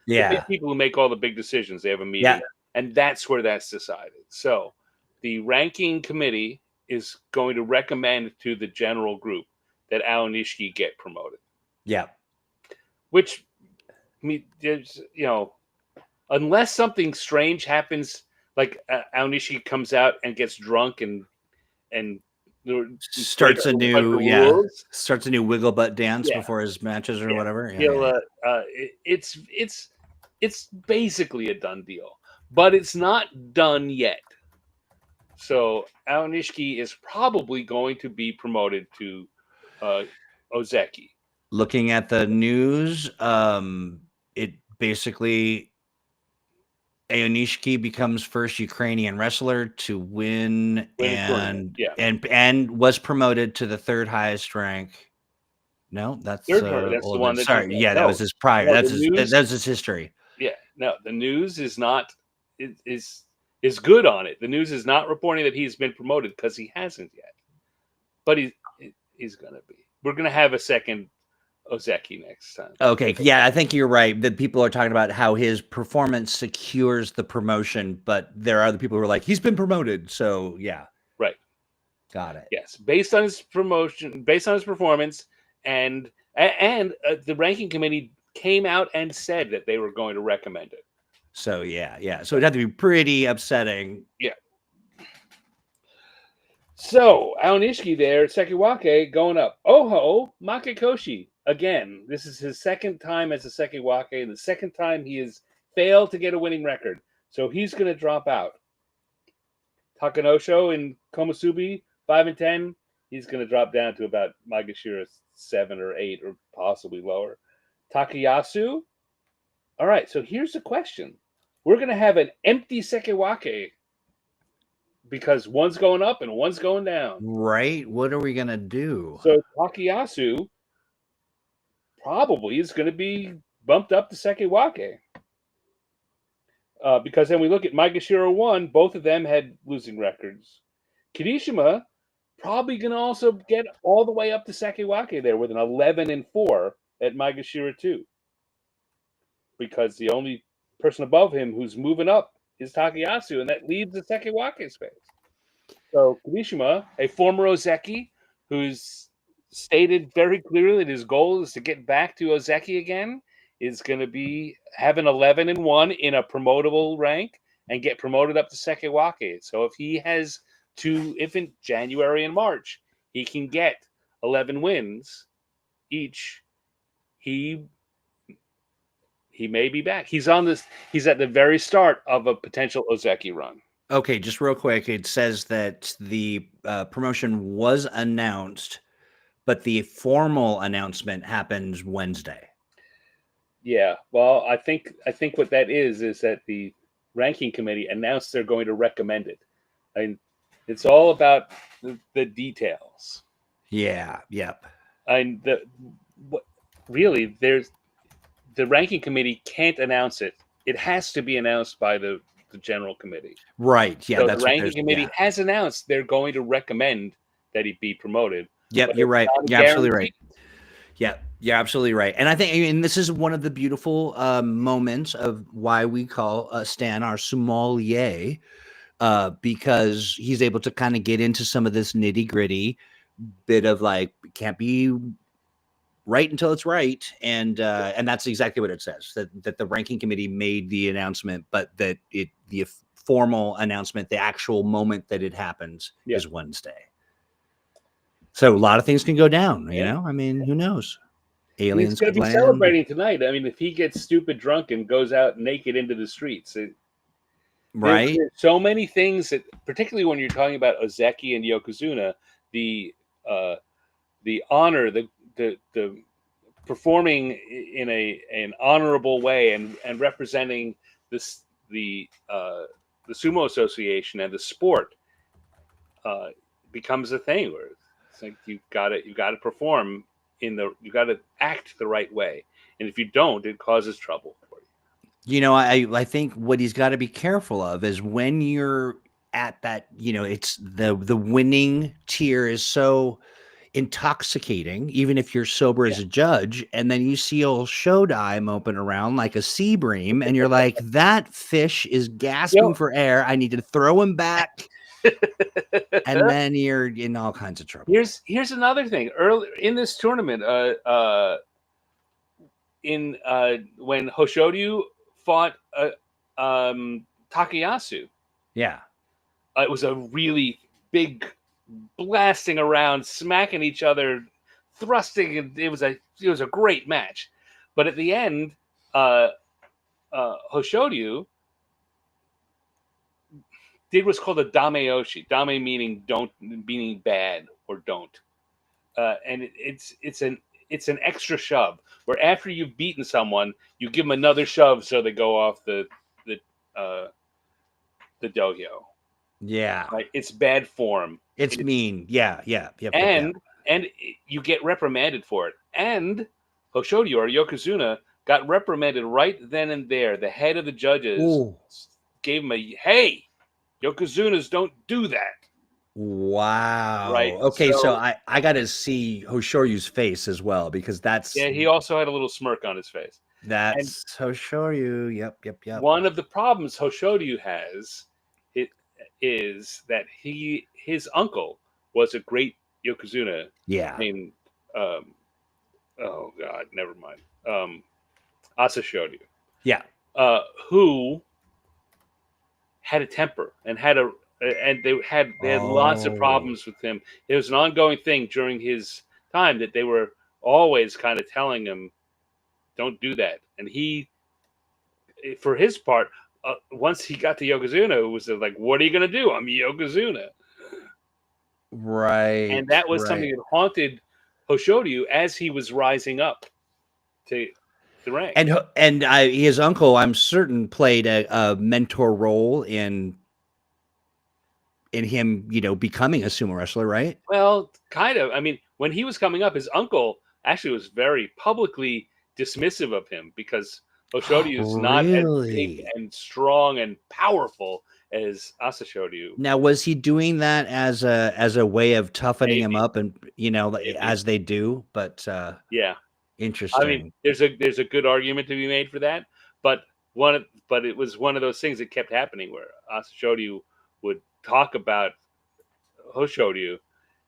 Speaker 1: big people who make all the big decisions. They have a meeting. And that's where that's decided. So the ranking committee is going to recommend to the general group that Ao Nishiki get promoted.
Speaker 2: Yeah.
Speaker 1: Which, I mean, there's, unless something strange happens, like Ao Nishiki comes out and gets drunk and
Speaker 2: starts a new wiggle butt dance before his matches or whatever.
Speaker 1: It's basically a done deal, but it's not done yet. So Ao Nishiki is probably going to be promoted to Ozeki.
Speaker 2: Looking at the news, it basically Ao Nishiki becomes first Ukrainian wrestler to win and was promoted to the third highest rank. No, that's
Speaker 1: that's the one.
Speaker 2: That was his prior. No, that's his history.
Speaker 1: Yeah, no, the news is not is good on it. The news is not reporting that he's been promoted because he hasn't yet, but he's gonna be. We're gonna have a second Ozeki next time.
Speaker 2: Okay, yeah, I think you're right. That people are talking about how his performance secures the promotion, but there are other people who are like, he's been promoted, so yeah.
Speaker 1: Right.
Speaker 2: Got it.
Speaker 1: Yes, based on his promotion, based on his performance, and the ranking committee came out and said that they were going to recommend it.
Speaker 2: So yeah. So it'd have to be pretty upsetting.
Speaker 1: Yeah. So Ao Nishiki there, Sekiwake going up. Oho Makikoshi. Again, this is his second time as a Sekiwake, and the second time he has failed to get a winning record. So he's going to drop out. Takanosho in Komusubi, 5-10. He's going to drop down to about Magashira 7 or 8, or possibly lower. Takayasu. All right, so here's the question. We're going to have an empty Sekiwake because one's going up and one's going down.
Speaker 2: Right. What are we going to do?
Speaker 1: So Takayasu probably is going to be bumped up to Sekiwake. Because then we look at Maegashira 1, both of them had losing records. Kirishima probably going to also get all the way up to Sekiwake there with an 11-4 at Maegashira 2. Because the only person above him who's moving up is Takayasu, and that leaves the Sekiwake space. So Kirishima, a former Ozeki, who's stated very clearly that his goal is to get back to Ozeki again, is going to have an 11-1 in a promotable rank and get promoted up to Sekiwake. So if he has if in January and March he can get 11 wins each, he may be back. He's at the very start of a potential Ozeki run.
Speaker 2: Okay, just real quick. It says that the promotion was announced, but the formal announcement happens Wednesday.
Speaker 1: Yeah, well, I think what that is that the ranking committee announced they're going to recommend it. I mean, it's all about the details.
Speaker 2: Yeah. Yep.
Speaker 1: And the ranking committee can't announce it. It has to be announced by the general committee.
Speaker 2: Right. Yeah.
Speaker 1: So the ranking committee has announced they're going to recommend that he be promoted.
Speaker 2: Yep. You're right. You're absolutely right. Yeah. You're absolutely right. And I think, this is one of the beautiful moments of why we call Stan our sommelier, because he's able to kind of get into some of this nitty gritty bit of like, can't be right until it's right, and that's exactly what it says, that the ranking committee made the announcement, but that the formal announcement, the actual moment that it happens
Speaker 1: Yeah.
Speaker 2: is Wednesday. So a lot of things can go down, you
Speaker 1: Yeah.
Speaker 2: know? I mean, who knows?
Speaker 1: He's
Speaker 2: Aliens
Speaker 1: going to
Speaker 2: could
Speaker 1: be
Speaker 2: land.
Speaker 1: celebrating tonight. I mean, if he gets stupid drunk and goes out naked into the streets,
Speaker 2: Right?
Speaker 1: there's so many things that, particularly when you're talking about Ozeki and Yokozuna, the honor, the performing in an honorable way and representing this the Sumo Association and the sport becomes a thing where it's like you got to perform you got to act the right way, and if you don't, it causes trouble for you.
Speaker 2: You know, I think what he's got to be careful of is when you're at that, you know, it's the winning tier is so intoxicating, even if you're sober as a judge, and then you see old Shodai moping around like a sea bream, and you're like, that fish is gasping for air. I need to throw him back. And then you're in all kinds of trouble.
Speaker 1: Here's another thing. Early in this tournament, when Hoshoryu fought Takayasu,
Speaker 2: Yeah.
Speaker 1: it was a really big blasting around, smacking each other, thrusting, and it was a great match. But at the end, Hoshoryu did what's called a dameoshi. Dame meaning don't, meaning bad or don't. And it's an extra shove where after you've beaten someone, you give them another shove so they go off the dohyo.
Speaker 2: Yeah.
Speaker 1: Right? It's bad form.
Speaker 2: It's mean. Yeah.
Speaker 1: And you get reprimanded for it. And Hoshoryu or Yokozuna got reprimanded right then and there. The head of the judges gave him hey, Yokozunas don't do that.
Speaker 2: Wow.
Speaker 1: Right.
Speaker 2: Okay, so I got to see Hoshoryu's face as well, because that's
Speaker 1: he also had a little smirk on his face.
Speaker 2: That's Hoshoryu. Yep.
Speaker 1: One of the problems Hoshoryu has is that his uncle was a great Yokozuna. Named oh god, never mind. Asashoryu.
Speaker 2: Yeah.
Speaker 1: Who had a temper and they had lots of problems with him. It was an ongoing thing during his time that they were always kind of telling him, don't do that. And he, for his part, once he got to Yokozuna, it was like, what are you going to do? I'm Yokozuna.
Speaker 2: Right.
Speaker 1: And that was something that haunted Hoshoryu as he was rising up to the rank.
Speaker 2: And his uncle, I'm certain, played a mentor role in him, you know, becoming a sumo wrestler, right?
Speaker 1: Well, kind of. I mean, when he was coming up, his uncle actually was very publicly dismissive of him because Hoshoryu is not as big and strong and powerful as Asashoryu.
Speaker 2: Now, was he doing that as a way of toughening him up, and you know, as they do? But
Speaker 1: yeah,
Speaker 2: interesting.
Speaker 1: I mean, there's a good argument to be made for that, but it was one of those things that kept happening where Asashoryu would talk about Hoshoryu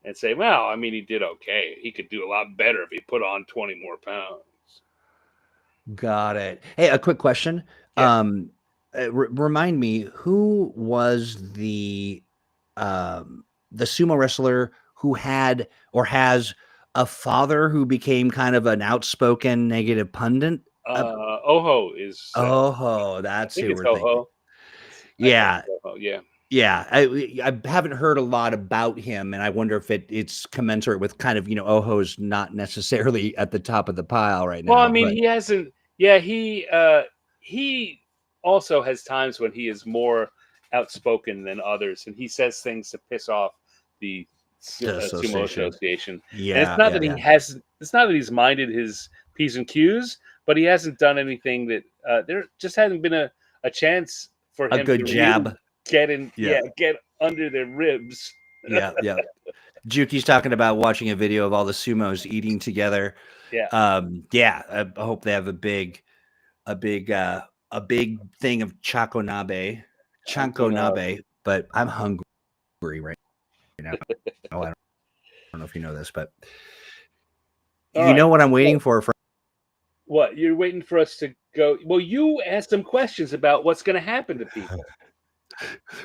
Speaker 1: and say, well, I mean, he did okay. He could do a lot better if he put on 20 more pounds.
Speaker 2: Got it. Hey, a quick question.
Speaker 1: Yeah.
Speaker 2: Remind me, who was the sumo wrestler who had or has a father who became kind of an outspoken negative pundit?
Speaker 1: Oho is.
Speaker 2: That's who we're
Speaker 1: Oho.
Speaker 2: thinking. Yeah.
Speaker 1: Oho, yeah.
Speaker 2: Yeah, I haven't heard a lot about him, and I wonder if it's commensurate with kind of, you know, Oho's not necessarily at the top of the pile right now.
Speaker 1: Well, I mean, he hasn't. Yeah, he also has times when he is more outspoken than others, and he says things to piss off the Sumo Association.
Speaker 2: Yeah,
Speaker 1: and it's not that he hasn't. It's not that he's minded his P's and Q's, but he hasn't done anything that there just hasn't been a chance for him.
Speaker 2: A good jab.
Speaker 1: Really get under their ribs.
Speaker 2: Yeah. Juki's talking about watching a video of all the sumos eating together.
Speaker 1: Yeah.
Speaker 2: I hope they have a big thing of chanko nabe, but I'm hungry right now. I don't know if you know this, but you know what I'm waiting for.
Speaker 1: What? You're waiting for us to go? Well, you asked some questions about what's going to happen to people.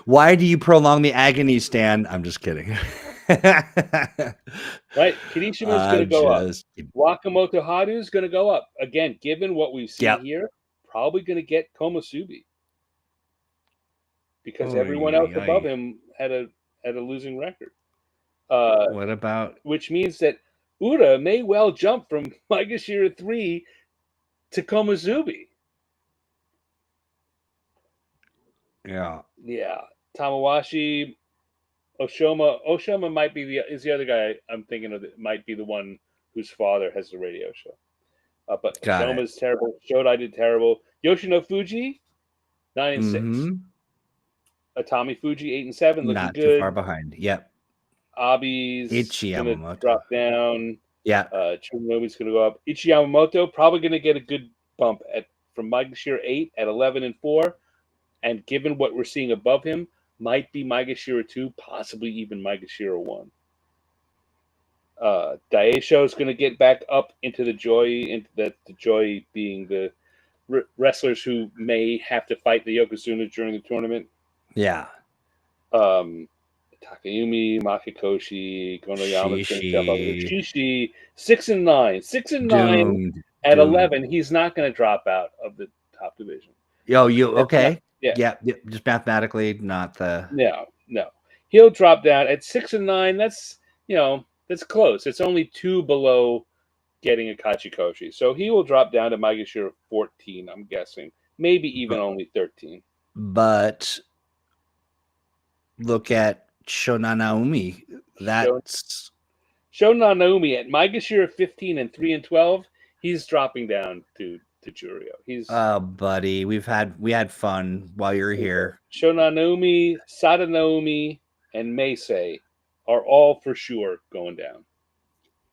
Speaker 2: Why do you prolong the agony, Stan? I'm just kidding.
Speaker 1: Right? Kirishima's going to
Speaker 2: I'm
Speaker 1: go up.
Speaker 2: just kidding.
Speaker 1: Wakamoto Haru's going to go up. Again, given what we've seen
Speaker 2: Yep.
Speaker 1: here, probably going to get Komusubi. Because
Speaker 2: Oy,
Speaker 1: everyone
Speaker 2: oy,
Speaker 1: else
Speaker 2: oy.
Speaker 1: above him had a losing record.
Speaker 2: What about?
Speaker 1: Which means that Ura may well jump from Maegashira 3 to Komusubi.
Speaker 2: Yeah.
Speaker 1: Yeah. Tamawashi, Oshoma might be the other guy I'm thinking of that might be the one whose father has the radio show. But
Speaker 2: Got it.
Speaker 1: Oshoma's terrible. Shodai did terrible. Yoshino Fuji, 9 and 6.
Speaker 2: Mm-hmm.
Speaker 1: Atami Fuji, 8 and 7, looking
Speaker 2: Not too far
Speaker 1: good.
Speaker 2: behind. Yep.
Speaker 1: Abi's
Speaker 2: Ichi
Speaker 1: gonna
Speaker 2: Yamamoto.
Speaker 1: drop down.
Speaker 2: Yeah.
Speaker 1: Chunmobi's gonna go up. Ichi Yamamoto probably gonna get a good bump from Maegashira 8 at 11 and 4. And given what we're seeing above him, might be Maegashira 2, possibly even Maegashira 1. Daisho is going to get back up into the Joy, the Joy being the wrestlers who may have to fight the Yokozuna during the tournament.
Speaker 2: Yeah.
Speaker 1: Takayumi, Makikoshi, Gonoyama,
Speaker 2: Shishi.
Speaker 1: Shishi, 6 and 9. 6 and 9
Speaker 2: Doomed.
Speaker 1: at
Speaker 2: Doomed.
Speaker 1: 11. He's not going to drop out of the top division.
Speaker 2: Yo, you
Speaker 1: That's
Speaker 2: okay?
Speaker 1: not- yeah.
Speaker 2: Yeah. Just mathematically, not the.
Speaker 1: No. He'll drop down at 6 and 9. That's that's close. It's only 2 below getting a Kachikoshi. So he will drop down to Maegashira 14, I'm guessing. Maybe even only 13.
Speaker 2: But look at Shonanaumi. That's
Speaker 1: Shonanaumi at Maegashira 15 and 3 and 12. He's dropping down to Juryo. He's
Speaker 2: buddy. We had fun while you were here.
Speaker 1: Shonanaumi, Sadanaumi, and Meisei are all for sure going down.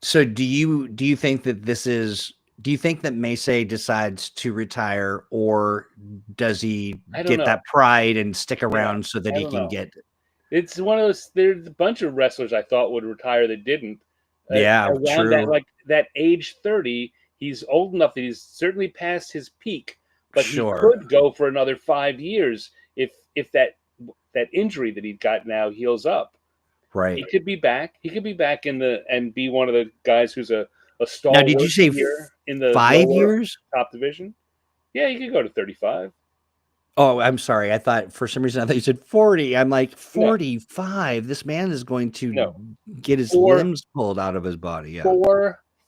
Speaker 2: So do you think that this is? Do you think that Meisei decides to retire, or does he get that pride and stick around so that he can get?
Speaker 1: It's one of those. There's a bunch of wrestlers I thought would retire that didn't.
Speaker 2: Yeah,
Speaker 1: around
Speaker 2: true.
Speaker 1: That age 30, he's old enough that he's certainly past his peak, but
Speaker 2: Sure.
Speaker 1: he could go for another 5 years if that injury that he's got now heals up.
Speaker 2: Right.
Speaker 1: He could be back. He could be back and be one of the guys who's a stalwart.
Speaker 2: Now, did you say
Speaker 1: in the
Speaker 2: 5 years?
Speaker 1: Top division? Yeah, he could go to 35.
Speaker 2: Oh, I'm sorry. I thought for some reason I thought you said 40. I'm like 45. No. This man is going to get his limbs pulled out of his body. Yeah.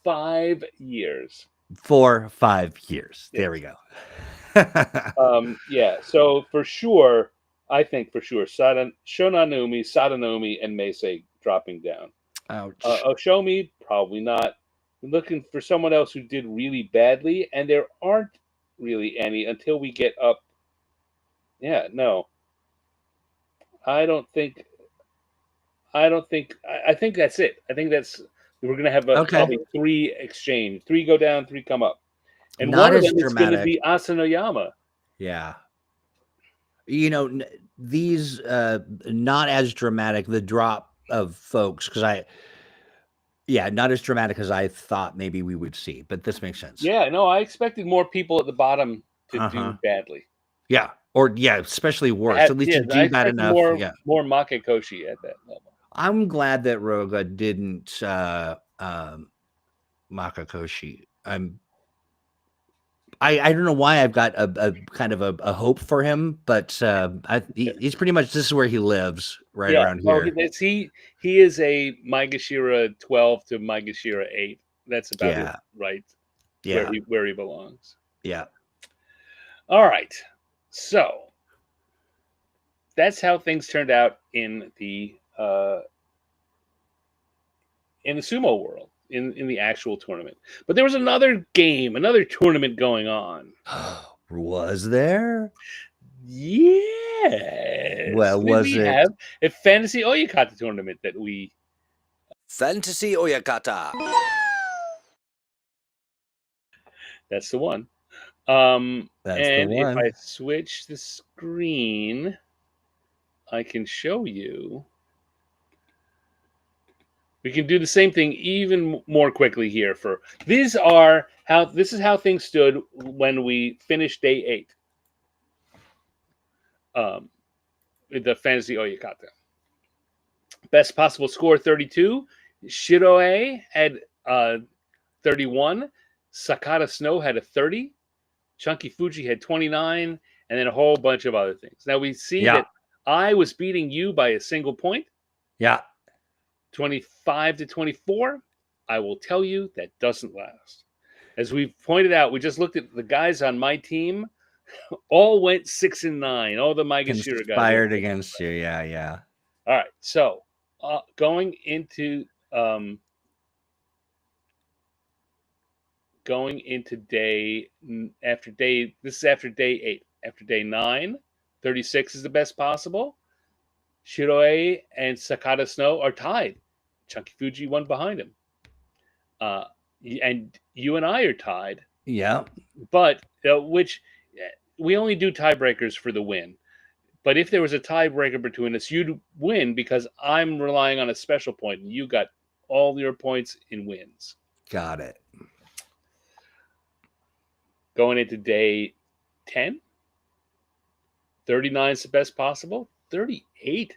Speaker 1: 4-5 years.
Speaker 2: 4-5 years. There we go.
Speaker 1: Yeah. So for sure, I think for sure, Shonanaumi, Sadanomi, and Meisei dropping down.
Speaker 2: Ouch.
Speaker 1: Oshomi, probably not. We're looking for someone else who did really badly, and there aren't really any until we get up. Yeah, no. I think that's it. I think we're going to have probably 3 exchange. 3 go down, 3 come up. And
Speaker 2: not
Speaker 1: one of
Speaker 2: as
Speaker 1: them
Speaker 2: dramatic.
Speaker 1: is going to be Asanoyama.
Speaker 2: Yeah. These not as dramatic, the drop of folks, because not as dramatic as I thought maybe we would see, but this makes sense.
Speaker 1: Yeah, no, I expected more people at the bottom to do badly.
Speaker 2: Yeah, or especially worse. At least to do bad enough.
Speaker 1: More Makekoshi at that level.
Speaker 2: I'm glad that Roga didn't Makekoshi. I don't know why I've got a kind of a hope for him, but he's pretty much, this is where he lives around here.
Speaker 1: He is a Maegashira 12 to Maegashira 8. That's about it, right?
Speaker 2: Yeah,
Speaker 1: where he belongs.
Speaker 2: Yeah.
Speaker 1: All right, so that's how things turned out in the sumo world. In the actual tournament. But there was another tournament going on.
Speaker 2: Was there?
Speaker 1: Yes.
Speaker 2: Well, we
Speaker 1: have a Fantasy Oyakata tournament that we...
Speaker 2: Fantasy Oyakata.
Speaker 1: That's the one.
Speaker 2: That's the one.
Speaker 1: If I switch the screen, I can show you... We can do the same thing even more quickly here. This is how things stood when we finished day 8. the Fantasy Oyakata. Best possible score 32. Shiroe had 31. Sakata Snow had a 30. Chunky Fuji had 29, and then a whole bunch of other things. Now we see that I was beating you by a single point.
Speaker 2: Yeah.
Speaker 1: 25 to 24. I will tell you that doesn't last. As we've pointed out, we just looked at the guys on my team. All went 6 and 9. All the Maegashira guys
Speaker 2: conspired against you. Yeah, yeah.
Speaker 1: All right. So going into day after day. This is after day 8. After day 9, 36 is the best possible. Shiroe and Sakata Snow are tied. Chunky Fuji one behind him. And you and I are tied.
Speaker 2: Yeah.
Speaker 1: But which we only do tiebreakers for the win. But if there was a tiebreaker between us, you'd win because I'm relying on a special point, and you got all your points in wins.
Speaker 2: Got it.
Speaker 1: Going into day 10, 39 is the best possible. 38.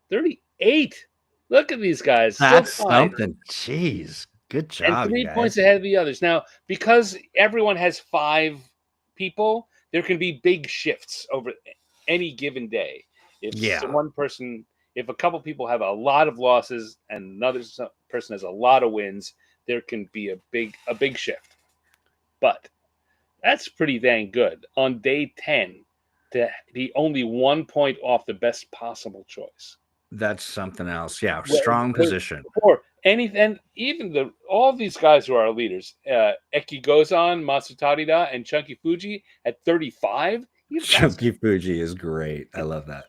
Speaker 1: 38. Look at these guys.
Speaker 2: That's something. Jeez. Good job.
Speaker 1: And 3
Speaker 2: guys.
Speaker 1: points ahead of the others. Now, because everyone has 5 people, there can be big shifts over any given day. If one person, if a couple people have a lot of losses and another person has a lot of wins, there can be a big shift. But that's pretty dang good on day 10 to be only 1 point off the best possible choice.
Speaker 2: That's something else. Yeah, strong position.
Speaker 1: Or anything, even all these guys who are our leaders, Eki Gozan, Masutarida, and Chunky Fuji at 35.
Speaker 2: Chunky Fuji is great. I love that.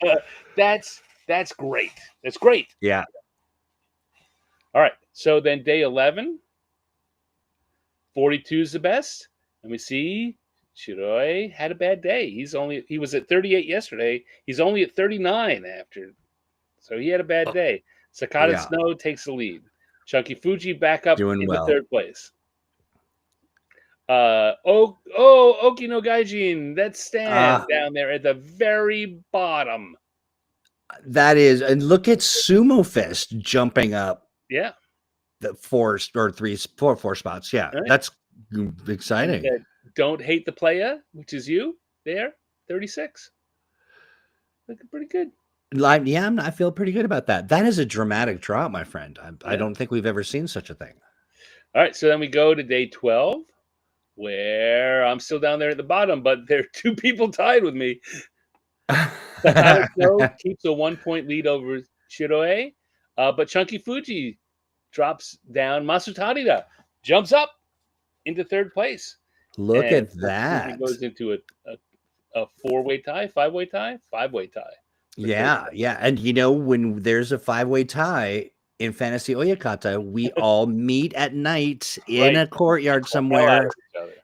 Speaker 1: That's great. That's great.
Speaker 2: Yeah.
Speaker 1: All right. So then day 11, 42 is the best. And we see Shiroe had a bad day. He was at 38 yesterday. He's only at 39 after. So he had a bad day. Sakata Snow takes the lead. Chunky Fuji back up in third place. Oki no Gaijin. That's Stan down there at the very bottom.
Speaker 2: That is, and look at Sumo Fist jumping up.
Speaker 1: Yeah.
Speaker 2: The 4 spots. Yeah. Right. That's exciting.
Speaker 1: And, Don't Hate the Playa, which is you there, 36. Looking pretty good.
Speaker 2: I feel pretty good about that. That is a dramatic drop, my friend. I don't think we've ever seen such a thing.
Speaker 1: All right, so then we go to day 12, where I'm still down there at the bottom, but there are 2 people tied with me. Snow keeps a 1 point lead over Shiroe, but Chunky Fuji drops down. Masutarida jumps up into third place.
Speaker 2: Look at that.
Speaker 1: It goes into a 4-way tie, 5-way tie, 5-way tie.
Speaker 2: Yeah. And when there's a 5-way tie in Fantasy Oyakata, we all meet at night in a courtyard somewhere,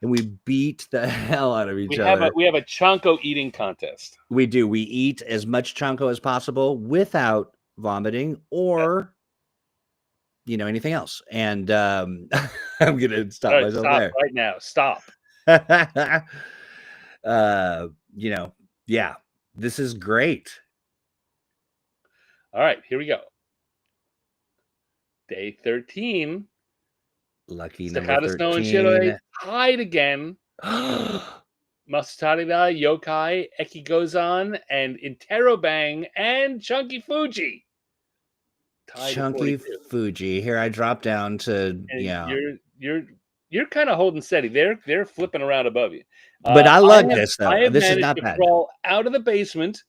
Speaker 2: and we beat the hell out of each other.
Speaker 1: We have a Chanko eating contest.
Speaker 2: We do. We eat as much Chanko as possible without vomiting or anything else. And I'm gonna stop myself there
Speaker 1: right now. Stop.
Speaker 2: This is great.
Speaker 1: All right, here we go. Day 13.
Speaker 2: Lucky number
Speaker 1: Sakata
Speaker 2: 13.
Speaker 1: Snow and Shiroe tied again. Masutarida, Yokai, Eki Gozan, and Interrobang and Chunky Fuji.
Speaker 2: Chunky Fuji. Here I drop down to
Speaker 1: You're kind of holding steady. They're flipping around above you.
Speaker 2: But I love this though. This is not bad.
Speaker 1: Crawl out of the basement.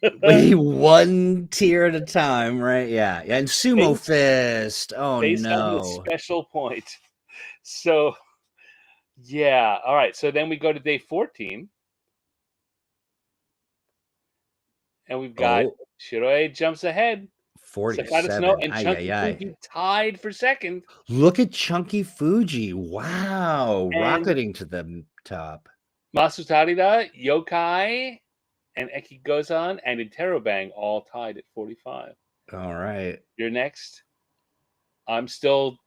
Speaker 2: One tier at a time, right? Yeah. And Sumo Fist. Oh
Speaker 1: based on the special point. So all right. So then we go to day 14. And we've got Shiroe jumps ahead.
Speaker 2: 47.
Speaker 1: Snow and Chunky Fuji tied for second.
Speaker 2: Look at Chunky Fuji. Wow. Rocketing to the top.
Speaker 1: Masutarida, Yokai, and Eki Gozan and Interrobang all tied at 45.
Speaker 2: All right.
Speaker 1: You're next. I'm still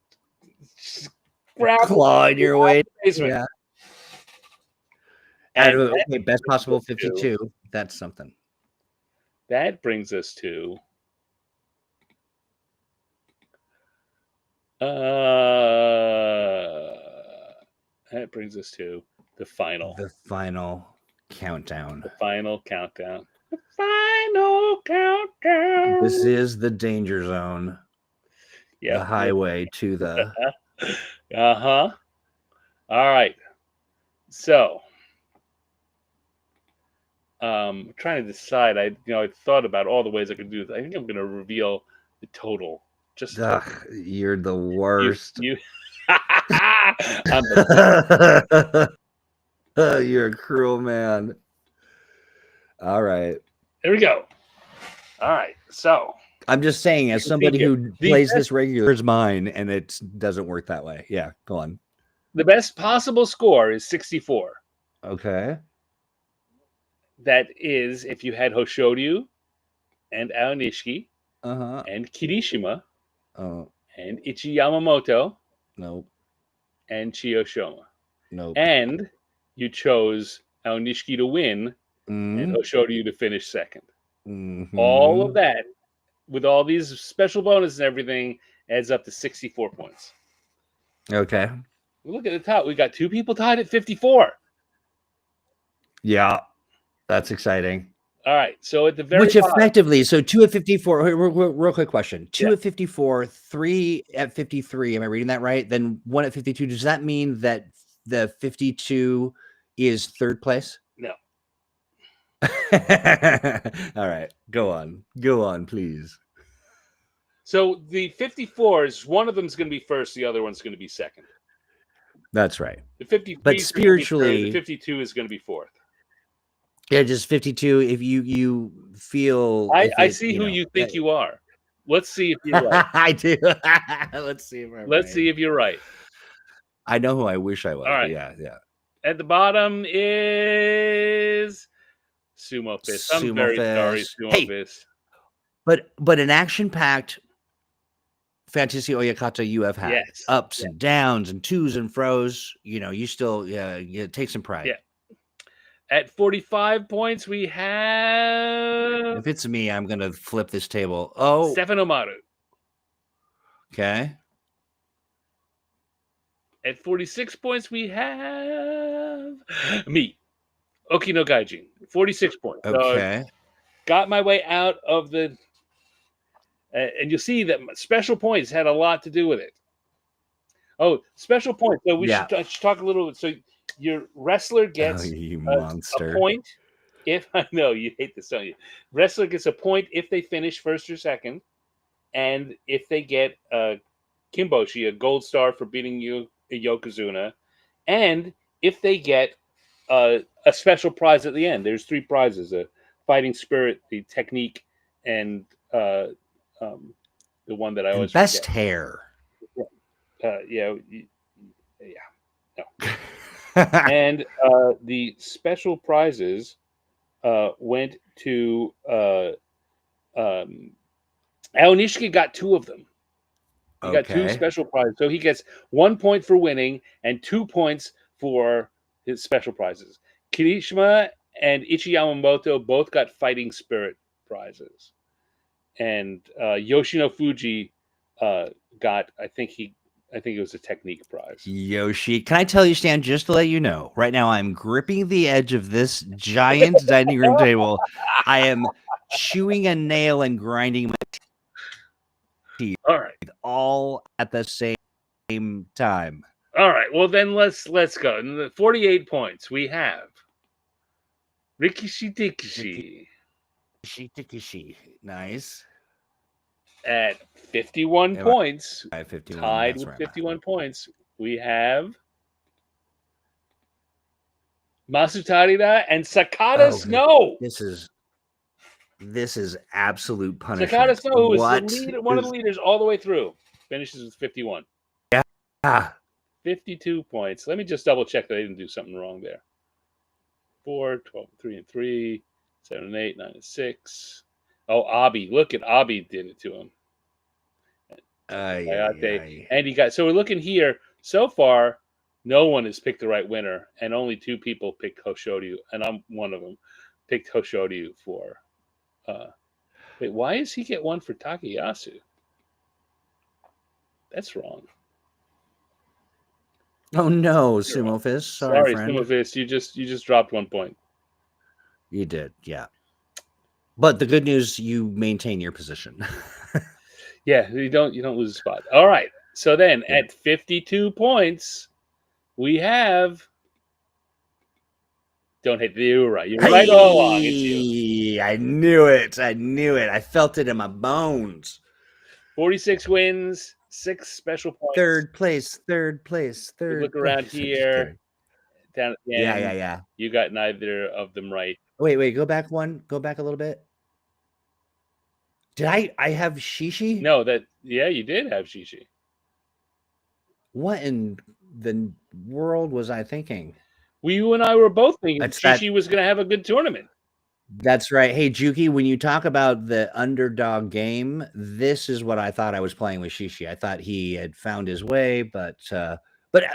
Speaker 2: clawing your way.
Speaker 1: Yeah.
Speaker 2: And best possible 52. That's something.
Speaker 1: That brings us to the final.
Speaker 2: The final countdown.
Speaker 1: The final countdown. The final countdown.
Speaker 2: This is the danger zone.
Speaker 1: Yep.
Speaker 2: The highway to the.
Speaker 1: Uh-huh. All right. So, trying to decide. I thought about all the ways I could do this. I think I'm going to reveal the total. Just
Speaker 2: you're the worst.
Speaker 1: You I'm the
Speaker 2: You're a cruel man. All right.
Speaker 1: There we go. All right. So
Speaker 2: I'm just saying, as somebody who plays this regular, is mine, and it doesn't work that way. Yeah, go on.
Speaker 1: The best possible score is 64.
Speaker 2: Okay.
Speaker 1: That is if you had Hoshoryu and Aonishiki and Kirishima and Ichi Yamamoto and Chiyoshima. And you chose Aonishiki to win and Hoshoryu to finish second. All of that, with all these special bonuses and everything, adds up to 64 points.
Speaker 2: Okay.
Speaker 1: Look at the top. We got two people tied at 54.
Speaker 2: Yeah, that's exciting.
Speaker 1: All right. So at the very
Speaker 2: Which effectively, so 2 at 54. Real quick question: 2 at 54, 3 at 53. Am I reading that right? Then 1 at 52. Does that mean that the 52 is third place?
Speaker 1: No.
Speaker 2: All right. Go on, please.
Speaker 1: So the 54s, one of them is going to be first, the other one's going to be second.
Speaker 2: That's right.
Speaker 1: The 53,
Speaker 2: but spiritually,
Speaker 1: the 52 is going to be fourth.
Speaker 2: Yeah, just 52. If you feel,
Speaker 1: I see who you think you are. Let's see if you're right.
Speaker 2: I do. Let's see if
Speaker 1: you're right.
Speaker 2: I know who I wish I was.
Speaker 1: All right.
Speaker 2: Yeah.
Speaker 1: At the bottom is Sumo Fist. I'm very sorry, Sumo Fist.
Speaker 2: But an action-packed Fantasy Oyakata you have had.
Speaker 1: Yes.
Speaker 2: Ups and downs and twos and fros. You still take some pride.
Speaker 1: Yeah. At 45 points, we have...
Speaker 2: If it's me, I'm going to flip this table. Oh.
Speaker 1: Stefano Maru.
Speaker 2: Okay.
Speaker 1: At 46 points, we have... me. Okino Gaijin. 46 points.
Speaker 2: Okay.
Speaker 1: So got my way out of the... and you'll see that special points had a lot to do with it. Oh, special points. So we should talk a little bit. So your wrestler gets a point if I know you hate this, don't you? Wrestler gets a point if they finish first or second, and if they get a Kimboshi, a gold star for beating Yokozuna, and if they get a special prize at the end. There's 3 prizes: a fighting spirit, the technique, and the one that I always
Speaker 2: best
Speaker 1: forget.
Speaker 2: Hair.
Speaker 1: No. And the special prizes went to Aonishiki got 2 of them. He got 2 special prizes. So he gets 1 point for winning and 2 points for his special prizes. Kirishima and Ichi Yamamoto both got fighting spirit prizes. And Yoshino Fuji got, I think it was a technique prize.
Speaker 2: Yoshi, can I tell you, Stan, just to let you know, right now I'm gripping the edge of this giant dining room table. I am chewing a nail and grinding my teeth.
Speaker 1: All right.
Speaker 2: All at the same time.
Speaker 1: All right. Well, then let's go. In the 48 points, we have Rikishi
Speaker 2: Tikishi. Nice.
Speaker 1: At 51 points,
Speaker 2: at 51,
Speaker 1: tied with 51 points, we have Masutarida and Sakata Snow.
Speaker 2: This is absolute punishment.
Speaker 1: Sakata Snow, who was one of the leaders all the way through, finishes with 51.
Speaker 2: Yeah.
Speaker 1: 52 points. Let me just double check that I didn't do something wrong there. 4, 12, 3 and 3, 7 and 8, 9 and 6. Oh, Abi. Look at Abi did it to him. And he got, so we're looking here. So far, no one has picked the right winner, and only 2 people picked Hoshoryu, and I'm one of them, picked Hoshoryu for Wait, why does he get one for Takayasu? That's wrong.
Speaker 2: Oh no, Sumo Fist.
Speaker 1: Sorry,
Speaker 2: friend.
Speaker 1: Sumo Fist. You just dropped 1 point.
Speaker 2: You did, yeah. But the good news, you maintain your position.
Speaker 1: Yeah, you don't lose a spot. All right. So then
Speaker 2: Yeah.
Speaker 1: at 52 points, we have. Don't hit the you right. You're right all along. It's you.
Speaker 2: I knew it. I felt it in my bones.
Speaker 1: 46 wins, 6 special points.
Speaker 2: Third place.
Speaker 1: You look around here, down at the end.
Speaker 2: Yeah.
Speaker 1: You got neither of them right.
Speaker 2: Wait. Go back one. Go back a little bit. Did I have Shishi?
Speaker 1: No, you did have Shishi.
Speaker 2: What in the world was I thinking?
Speaker 1: You and I were both thinking Shishi was going to have a good tournament.
Speaker 2: That's right. Hey, Juki, when you talk about the underdog game, this is what I thought I was playing with Shishi. I thought he had found his way, but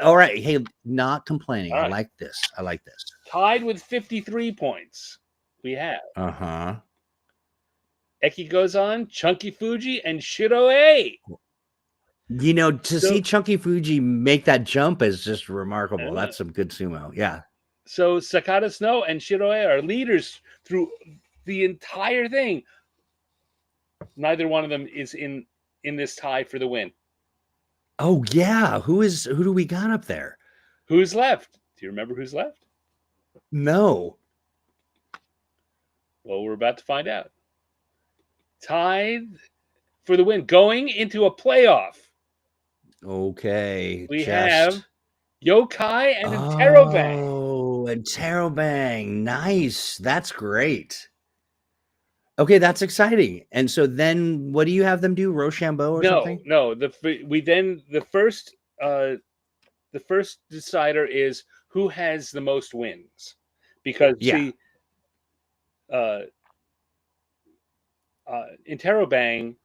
Speaker 2: all right. Hey, not complaining. Right. I like this.
Speaker 1: Tied with 53 points. We have. Eki goes on, Chunky Fuji, and Shiroe.
Speaker 2: You know, to see Chunky Fuji make that jump is just remarkable. That's some good sumo. Yeah.
Speaker 1: So Sakata Snow and Shiroe are leaders through the entire thing. Neither one of them is in this tie for the win.
Speaker 2: Oh yeah, who do we got up there?
Speaker 1: Who's left? Do you remember who's left?
Speaker 2: No.
Speaker 1: Well, we're about to find out. Tied for the win, going into a playoff.
Speaker 2: Okay.
Speaker 1: We have Yokai and Interrobang.
Speaker 2: Oh, and Interrobang. Nice. That's great. Okay, that's exciting. And so then what do you have them do? Rochambeau or something?
Speaker 1: No. The first decider is who has the most wins. Because see, Interrobang,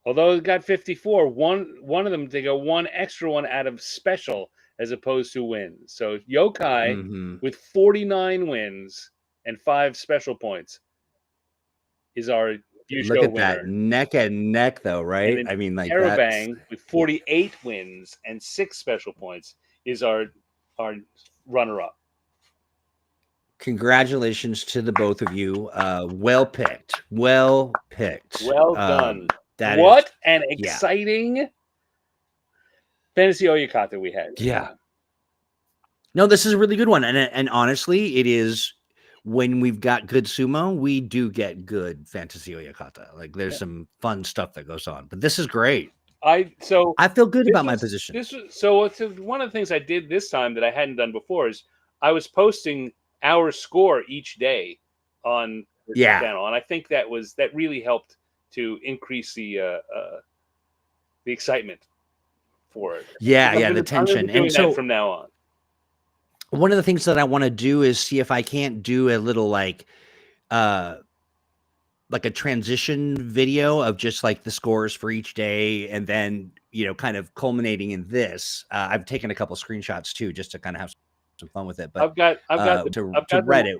Speaker 1: although it got 54, one of them, they go one extra one out of special as opposed to wins. So Yokai with 49 wins and 5 special points is our yusho
Speaker 2: Look at
Speaker 1: winner.
Speaker 2: That neck and neck though, right?
Speaker 1: I mean, like Interrobang with 48 wins and 6 special points is our runner-up. Congratulations
Speaker 2: to the both of you. Well picked. Well
Speaker 1: done. What an exciting Fantasy Oyakata we had.
Speaker 2: Yeah. No, this is a really good one. And honestly, it is when we've got good sumo, we do get good Fantasy Oyakata. Like there's some fun stuff that goes on. But this is great. I feel good about my position.
Speaker 1: One of the things I did this time that I hadn't done before is I was posting our score each day on the channel, and I think that really helped to increase the excitement for it.
Speaker 2: The tension.
Speaker 1: And so from now on,
Speaker 2: one of the things that I want to do is see if I can't do a little like a transition video of just like the scores for each day, and then kind of culminating in this. I've taken a couple screenshots too, just to kind of have some fun with it. But
Speaker 1: I've got
Speaker 2: Reddit.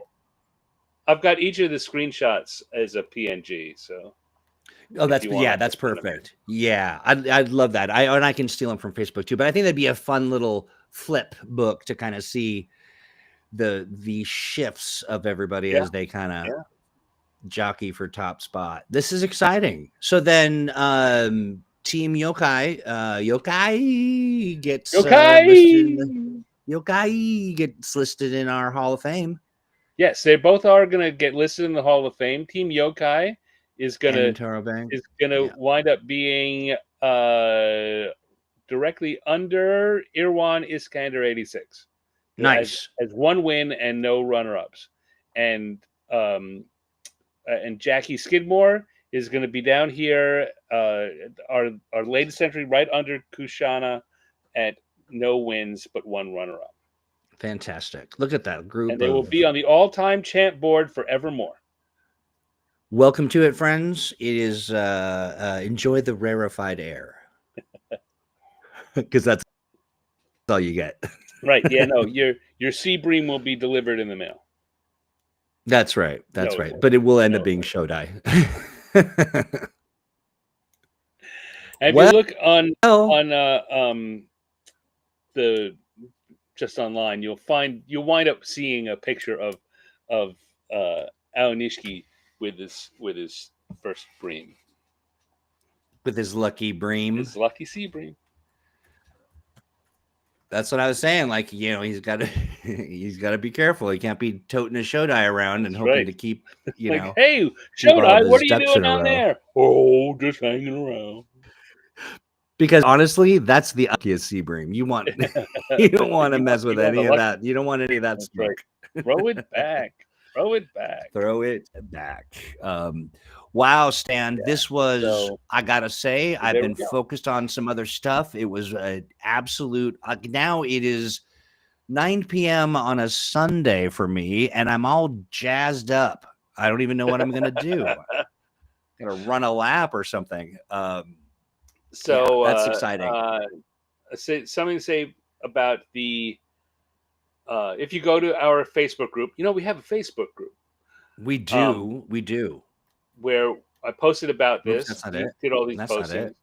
Speaker 1: I've got each of the screenshots as a PNG. So
Speaker 2: that's perfect. I'd love that. I can steal them from Facebook too. But I think that'd be a fun little flip book to kind of see the shifts of everybody as they kind of jockey for top spot. This is exciting. So then Team Yokai gets Yokai gets listed in our Hall of Fame.
Speaker 1: Yes, they both are going to get listed in the Hall of Fame. Team Yokai is going to wind up being directly under Irwan Iskander 86.
Speaker 2: Nice.
Speaker 1: As one win and no runner-ups. And Jackie Skidmore is going to be down here, our latest entry right under Kushana at no wins but one runner-up.
Speaker 2: Fantastic. Look at that group.
Speaker 1: And they will be on the all-time champ board forevermore.
Speaker 2: Welcome to it, friends. It is enjoy the rarefied air. Because that's all you get.
Speaker 1: Right. Yeah, no, your sea bream will be delivered in the mail.
Speaker 2: That's right. That's right. But it will end up being Shodai.
Speaker 1: And if you
Speaker 2: Well,
Speaker 1: look on the just online, you'll wind up seeing a picture of Aonishiki with his first bream,
Speaker 2: with his lucky bream.
Speaker 1: his lucky sea bream.
Speaker 2: That's what I was saying. Like, you know, he's got to he's got to be careful. He can't be toting a Shodai around and
Speaker 1: That's
Speaker 2: hoping
Speaker 1: right.
Speaker 2: to keep, you
Speaker 1: Like,
Speaker 2: know,
Speaker 1: hey,
Speaker 2: keep all of
Speaker 1: Shodai, what
Speaker 2: his
Speaker 1: are you
Speaker 2: ducks
Speaker 1: doing
Speaker 2: in a
Speaker 1: down
Speaker 2: row.
Speaker 1: there? Oh, just hanging around.
Speaker 2: Because honestly, that's the luckiest sea bream. You want you don't want to mess with any of that. You don't want any of that
Speaker 1: That's
Speaker 2: smoke.
Speaker 1: right. Throw it back. Throw it back.
Speaker 2: Throw it back. Wow, Stan, this was,
Speaker 1: So
Speaker 2: I gotta say, I've
Speaker 1: there we
Speaker 2: been
Speaker 1: go.
Speaker 2: focused on some other stuff. It was an absolute. Now it is 9 p.m. on a Sunday for me, and I'm all jazzed up. I don't even know what I'm gonna do. Gonna run a lap or something.
Speaker 1: So
Speaker 2: That's exciting.
Speaker 1: something to say about the if you go to our Facebook group, we have a Facebook group.
Speaker 2: We do.
Speaker 1: Where I posted about
Speaker 2: Oops,
Speaker 1: this.
Speaker 2: that's not
Speaker 1: We
Speaker 2: it.
Speaker 1: did all these
Speaker 2: That's not
Speaker 1: postings.
Speaker 2: it.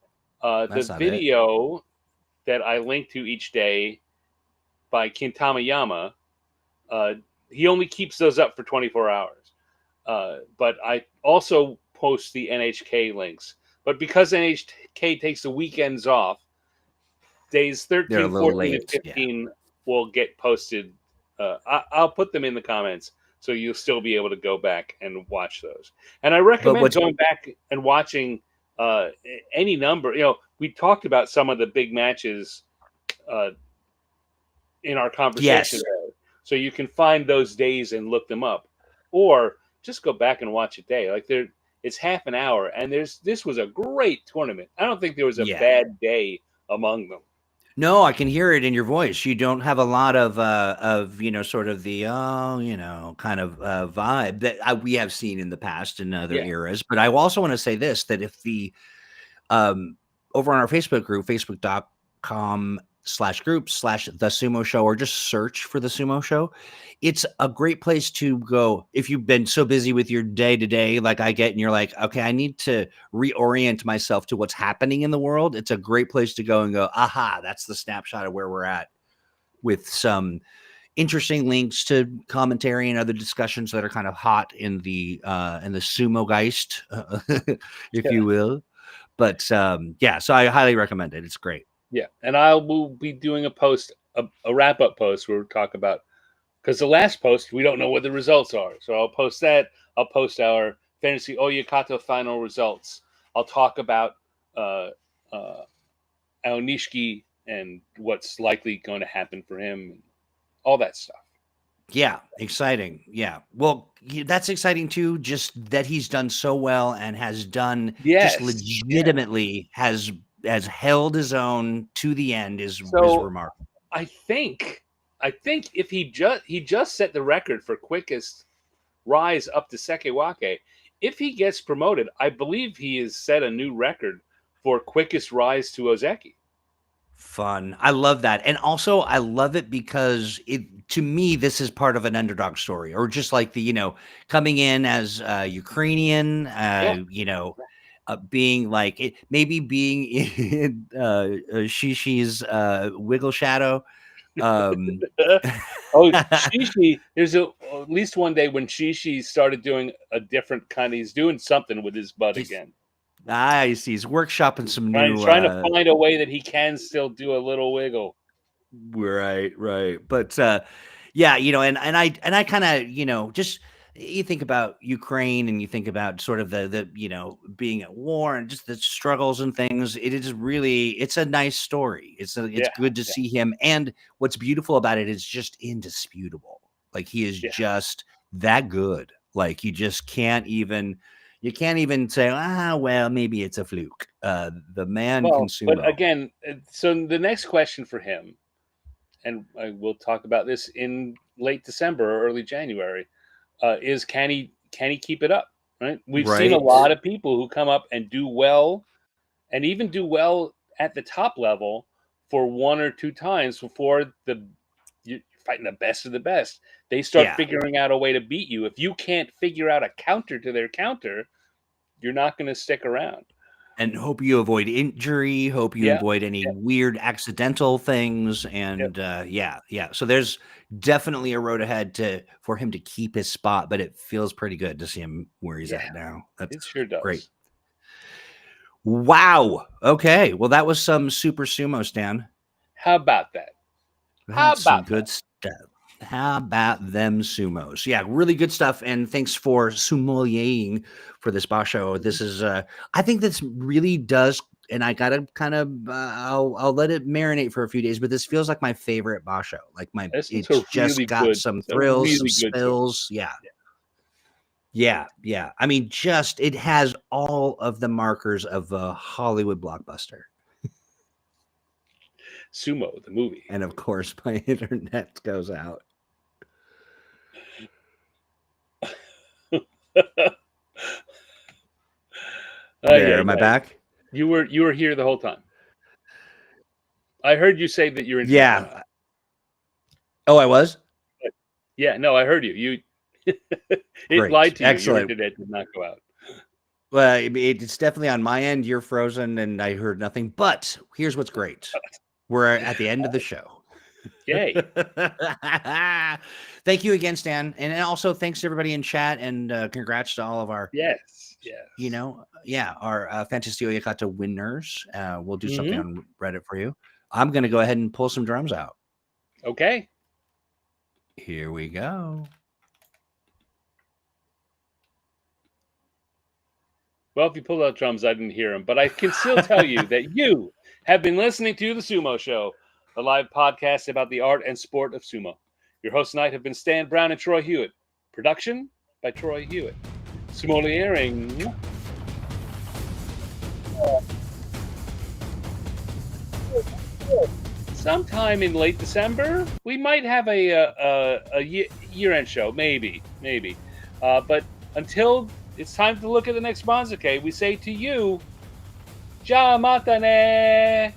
Speaker 1: The
Speaker 2: That's not it.
Speaker 1: video that I link to each day by Kintama Yama, he only keeps those up for 24 hours. But I also post the NHK links. But because NHK takes the weekends off, days
Speaker 2: They're a
Speaker 1: 13,
Speaker 2: little
Speaker 1: 14, and
Speaker 2: late. Yeah.
Speaker 1: 15 will get posted. I'll put them in the comments so you'll still be able to go back and watch those. And I recommend going back and watching any number. We talked about some of the big matches in our conversation.
Speaker 2: Yes.
Speaker 1: So you can find those days and look them up. Or just go back and watch a day. Like it's half an hour, and this was a great tournament. I don't think there was a bad day among them.
Speaker 2: No, I can hear it in your voice. You don't have a lot of sort of the kind of vibe that we have seen in the past in other eras. But I also want to say this: that if the over on our Facebook group, facebook.com/group/the Sumo Show, or just search for the Sumo Show, it's a great place to go if you've been so busy with your day to day, like I get, and you're like, okay, I need to reorient myself to what's happening in the world. It's a great place to go and go, aha, that's the snapshot of where we're at, with some interesting links to commentary and other discussions that are kind of hot in the sumo geist, if you will. But so I highly recommend it. It's great.
Speaker 1: Yeah, and I will be doing a post, a wrap up post where we'll talk about, because the last post we don't know what the results are. So I'll post that. I'll post our Fantasy Oyakata final results. I'll talk about Aonishiki and what's likely going to happen for him, and all that stuff.
Speaker 2: Yeah, exciting. Yeah. Well, that's exciting too, just that he's done so well and has done just legitimately has held his own to the end is remarkable.
Speaker 1: I think if he just set the record for quickest rise up to Sekewake. If he gets promoted, I believe he has set a new record for quickest rise to Ozeki.
Speaker 2: Fun. I love that. And also I love it because to me, this is part of an underdog story, or just like the, coming in as Ukrainian, being like maybe being in Shishi's Wiggle Shadow.
Speaker 1: Shishi, there's at least one day when Shishi started doing a different kind of, he's doing something with his butt again.
Speaker 2: I see. He's workshopping some new,
Speaker 1: trying to find a way that he can still do a little wiggle.
Speaker 2: Right. But and I kind of, just you think about Ukraine and you think about sort of the being at war and just the struggles and things. It's a nice story. It's good to see him. And what's beautiful about it is just indisputable. Like he is just that good. Like you just can't even say, well, maybe it's a fluke. The man can sumo.
Speaker 1: But again, so the next question for him, and I will talk about this in late December or early January, is can he keep it up? Right? We've seen a lot of people who come up and do well, and even do well at the top level for one or two times before you're fighting the best of the best. They start figuring out a way to beat you. If you can't figure out a counter to their counter, you're not going to stick around.
Speaker 2: And hope you avoid injury, hope you avoid any weird accidental things, and yeah. So there's definitely a road ahead for him to keep his spot, but it feels pretty good to see him where he's at now.
Speaker 1: It sure does.
Speaker 2: Great. Wow. Okay. Well, that was some super sumo, Stan.
Speaker 1: How about that?
Speaker 2: That's some good stuff. How about them sumos? Yeah, really good stuff. And thanks for sommeliering for this basho. This is, I think this really does, and I gotta kind of, I'll let it marinate for a few days. But this feels like my favorite basho. Like it's just got some thrills, some spills. Yeah. I mean, it has all of the markers of a Hollywood blockbuster.
Speaker 1: Sumo, the movie.
Speaker 2: And of course, my internet goes out. Am I back?
Speaker 1: You were here the whole time. I heard you say that you're in.
Speaker 2: Yeah. Oh, I was?
Speaker 1: Yeah, no, I heard you. It lied to you. Excellent. Your internet did not go out.
Speaker 2: Well, it's definitely on my end. You're frozen, and I heard nothing. But here's what's great. We're at the end of the show.
Speaker 1: Yay.
Speaker 2: Thank you again, Stan. And also thanks to everybody in chat, and congrats to all of our our Fantasy Oyakata winners. We'll do something on Reddit for you. I'm going to go ahead and pull some drums out.
Speaker 1: Okay.
Speaker 2: Here we go.
Speaker 1: Well, if you pulled out drums, I didn't hear them, but I can still tell you that you have been listening to The Sumo Show, a live podcast about the art and sport of sumo. Your hosts tonight have been Stan Brown and Troy Hewitt. Production by Troy Hewitt. Sommeliering. Sometime in late December, we might have a year-end show, maybe. But until it's time to look at the next Banzuke, we say to you, Ja mata ne!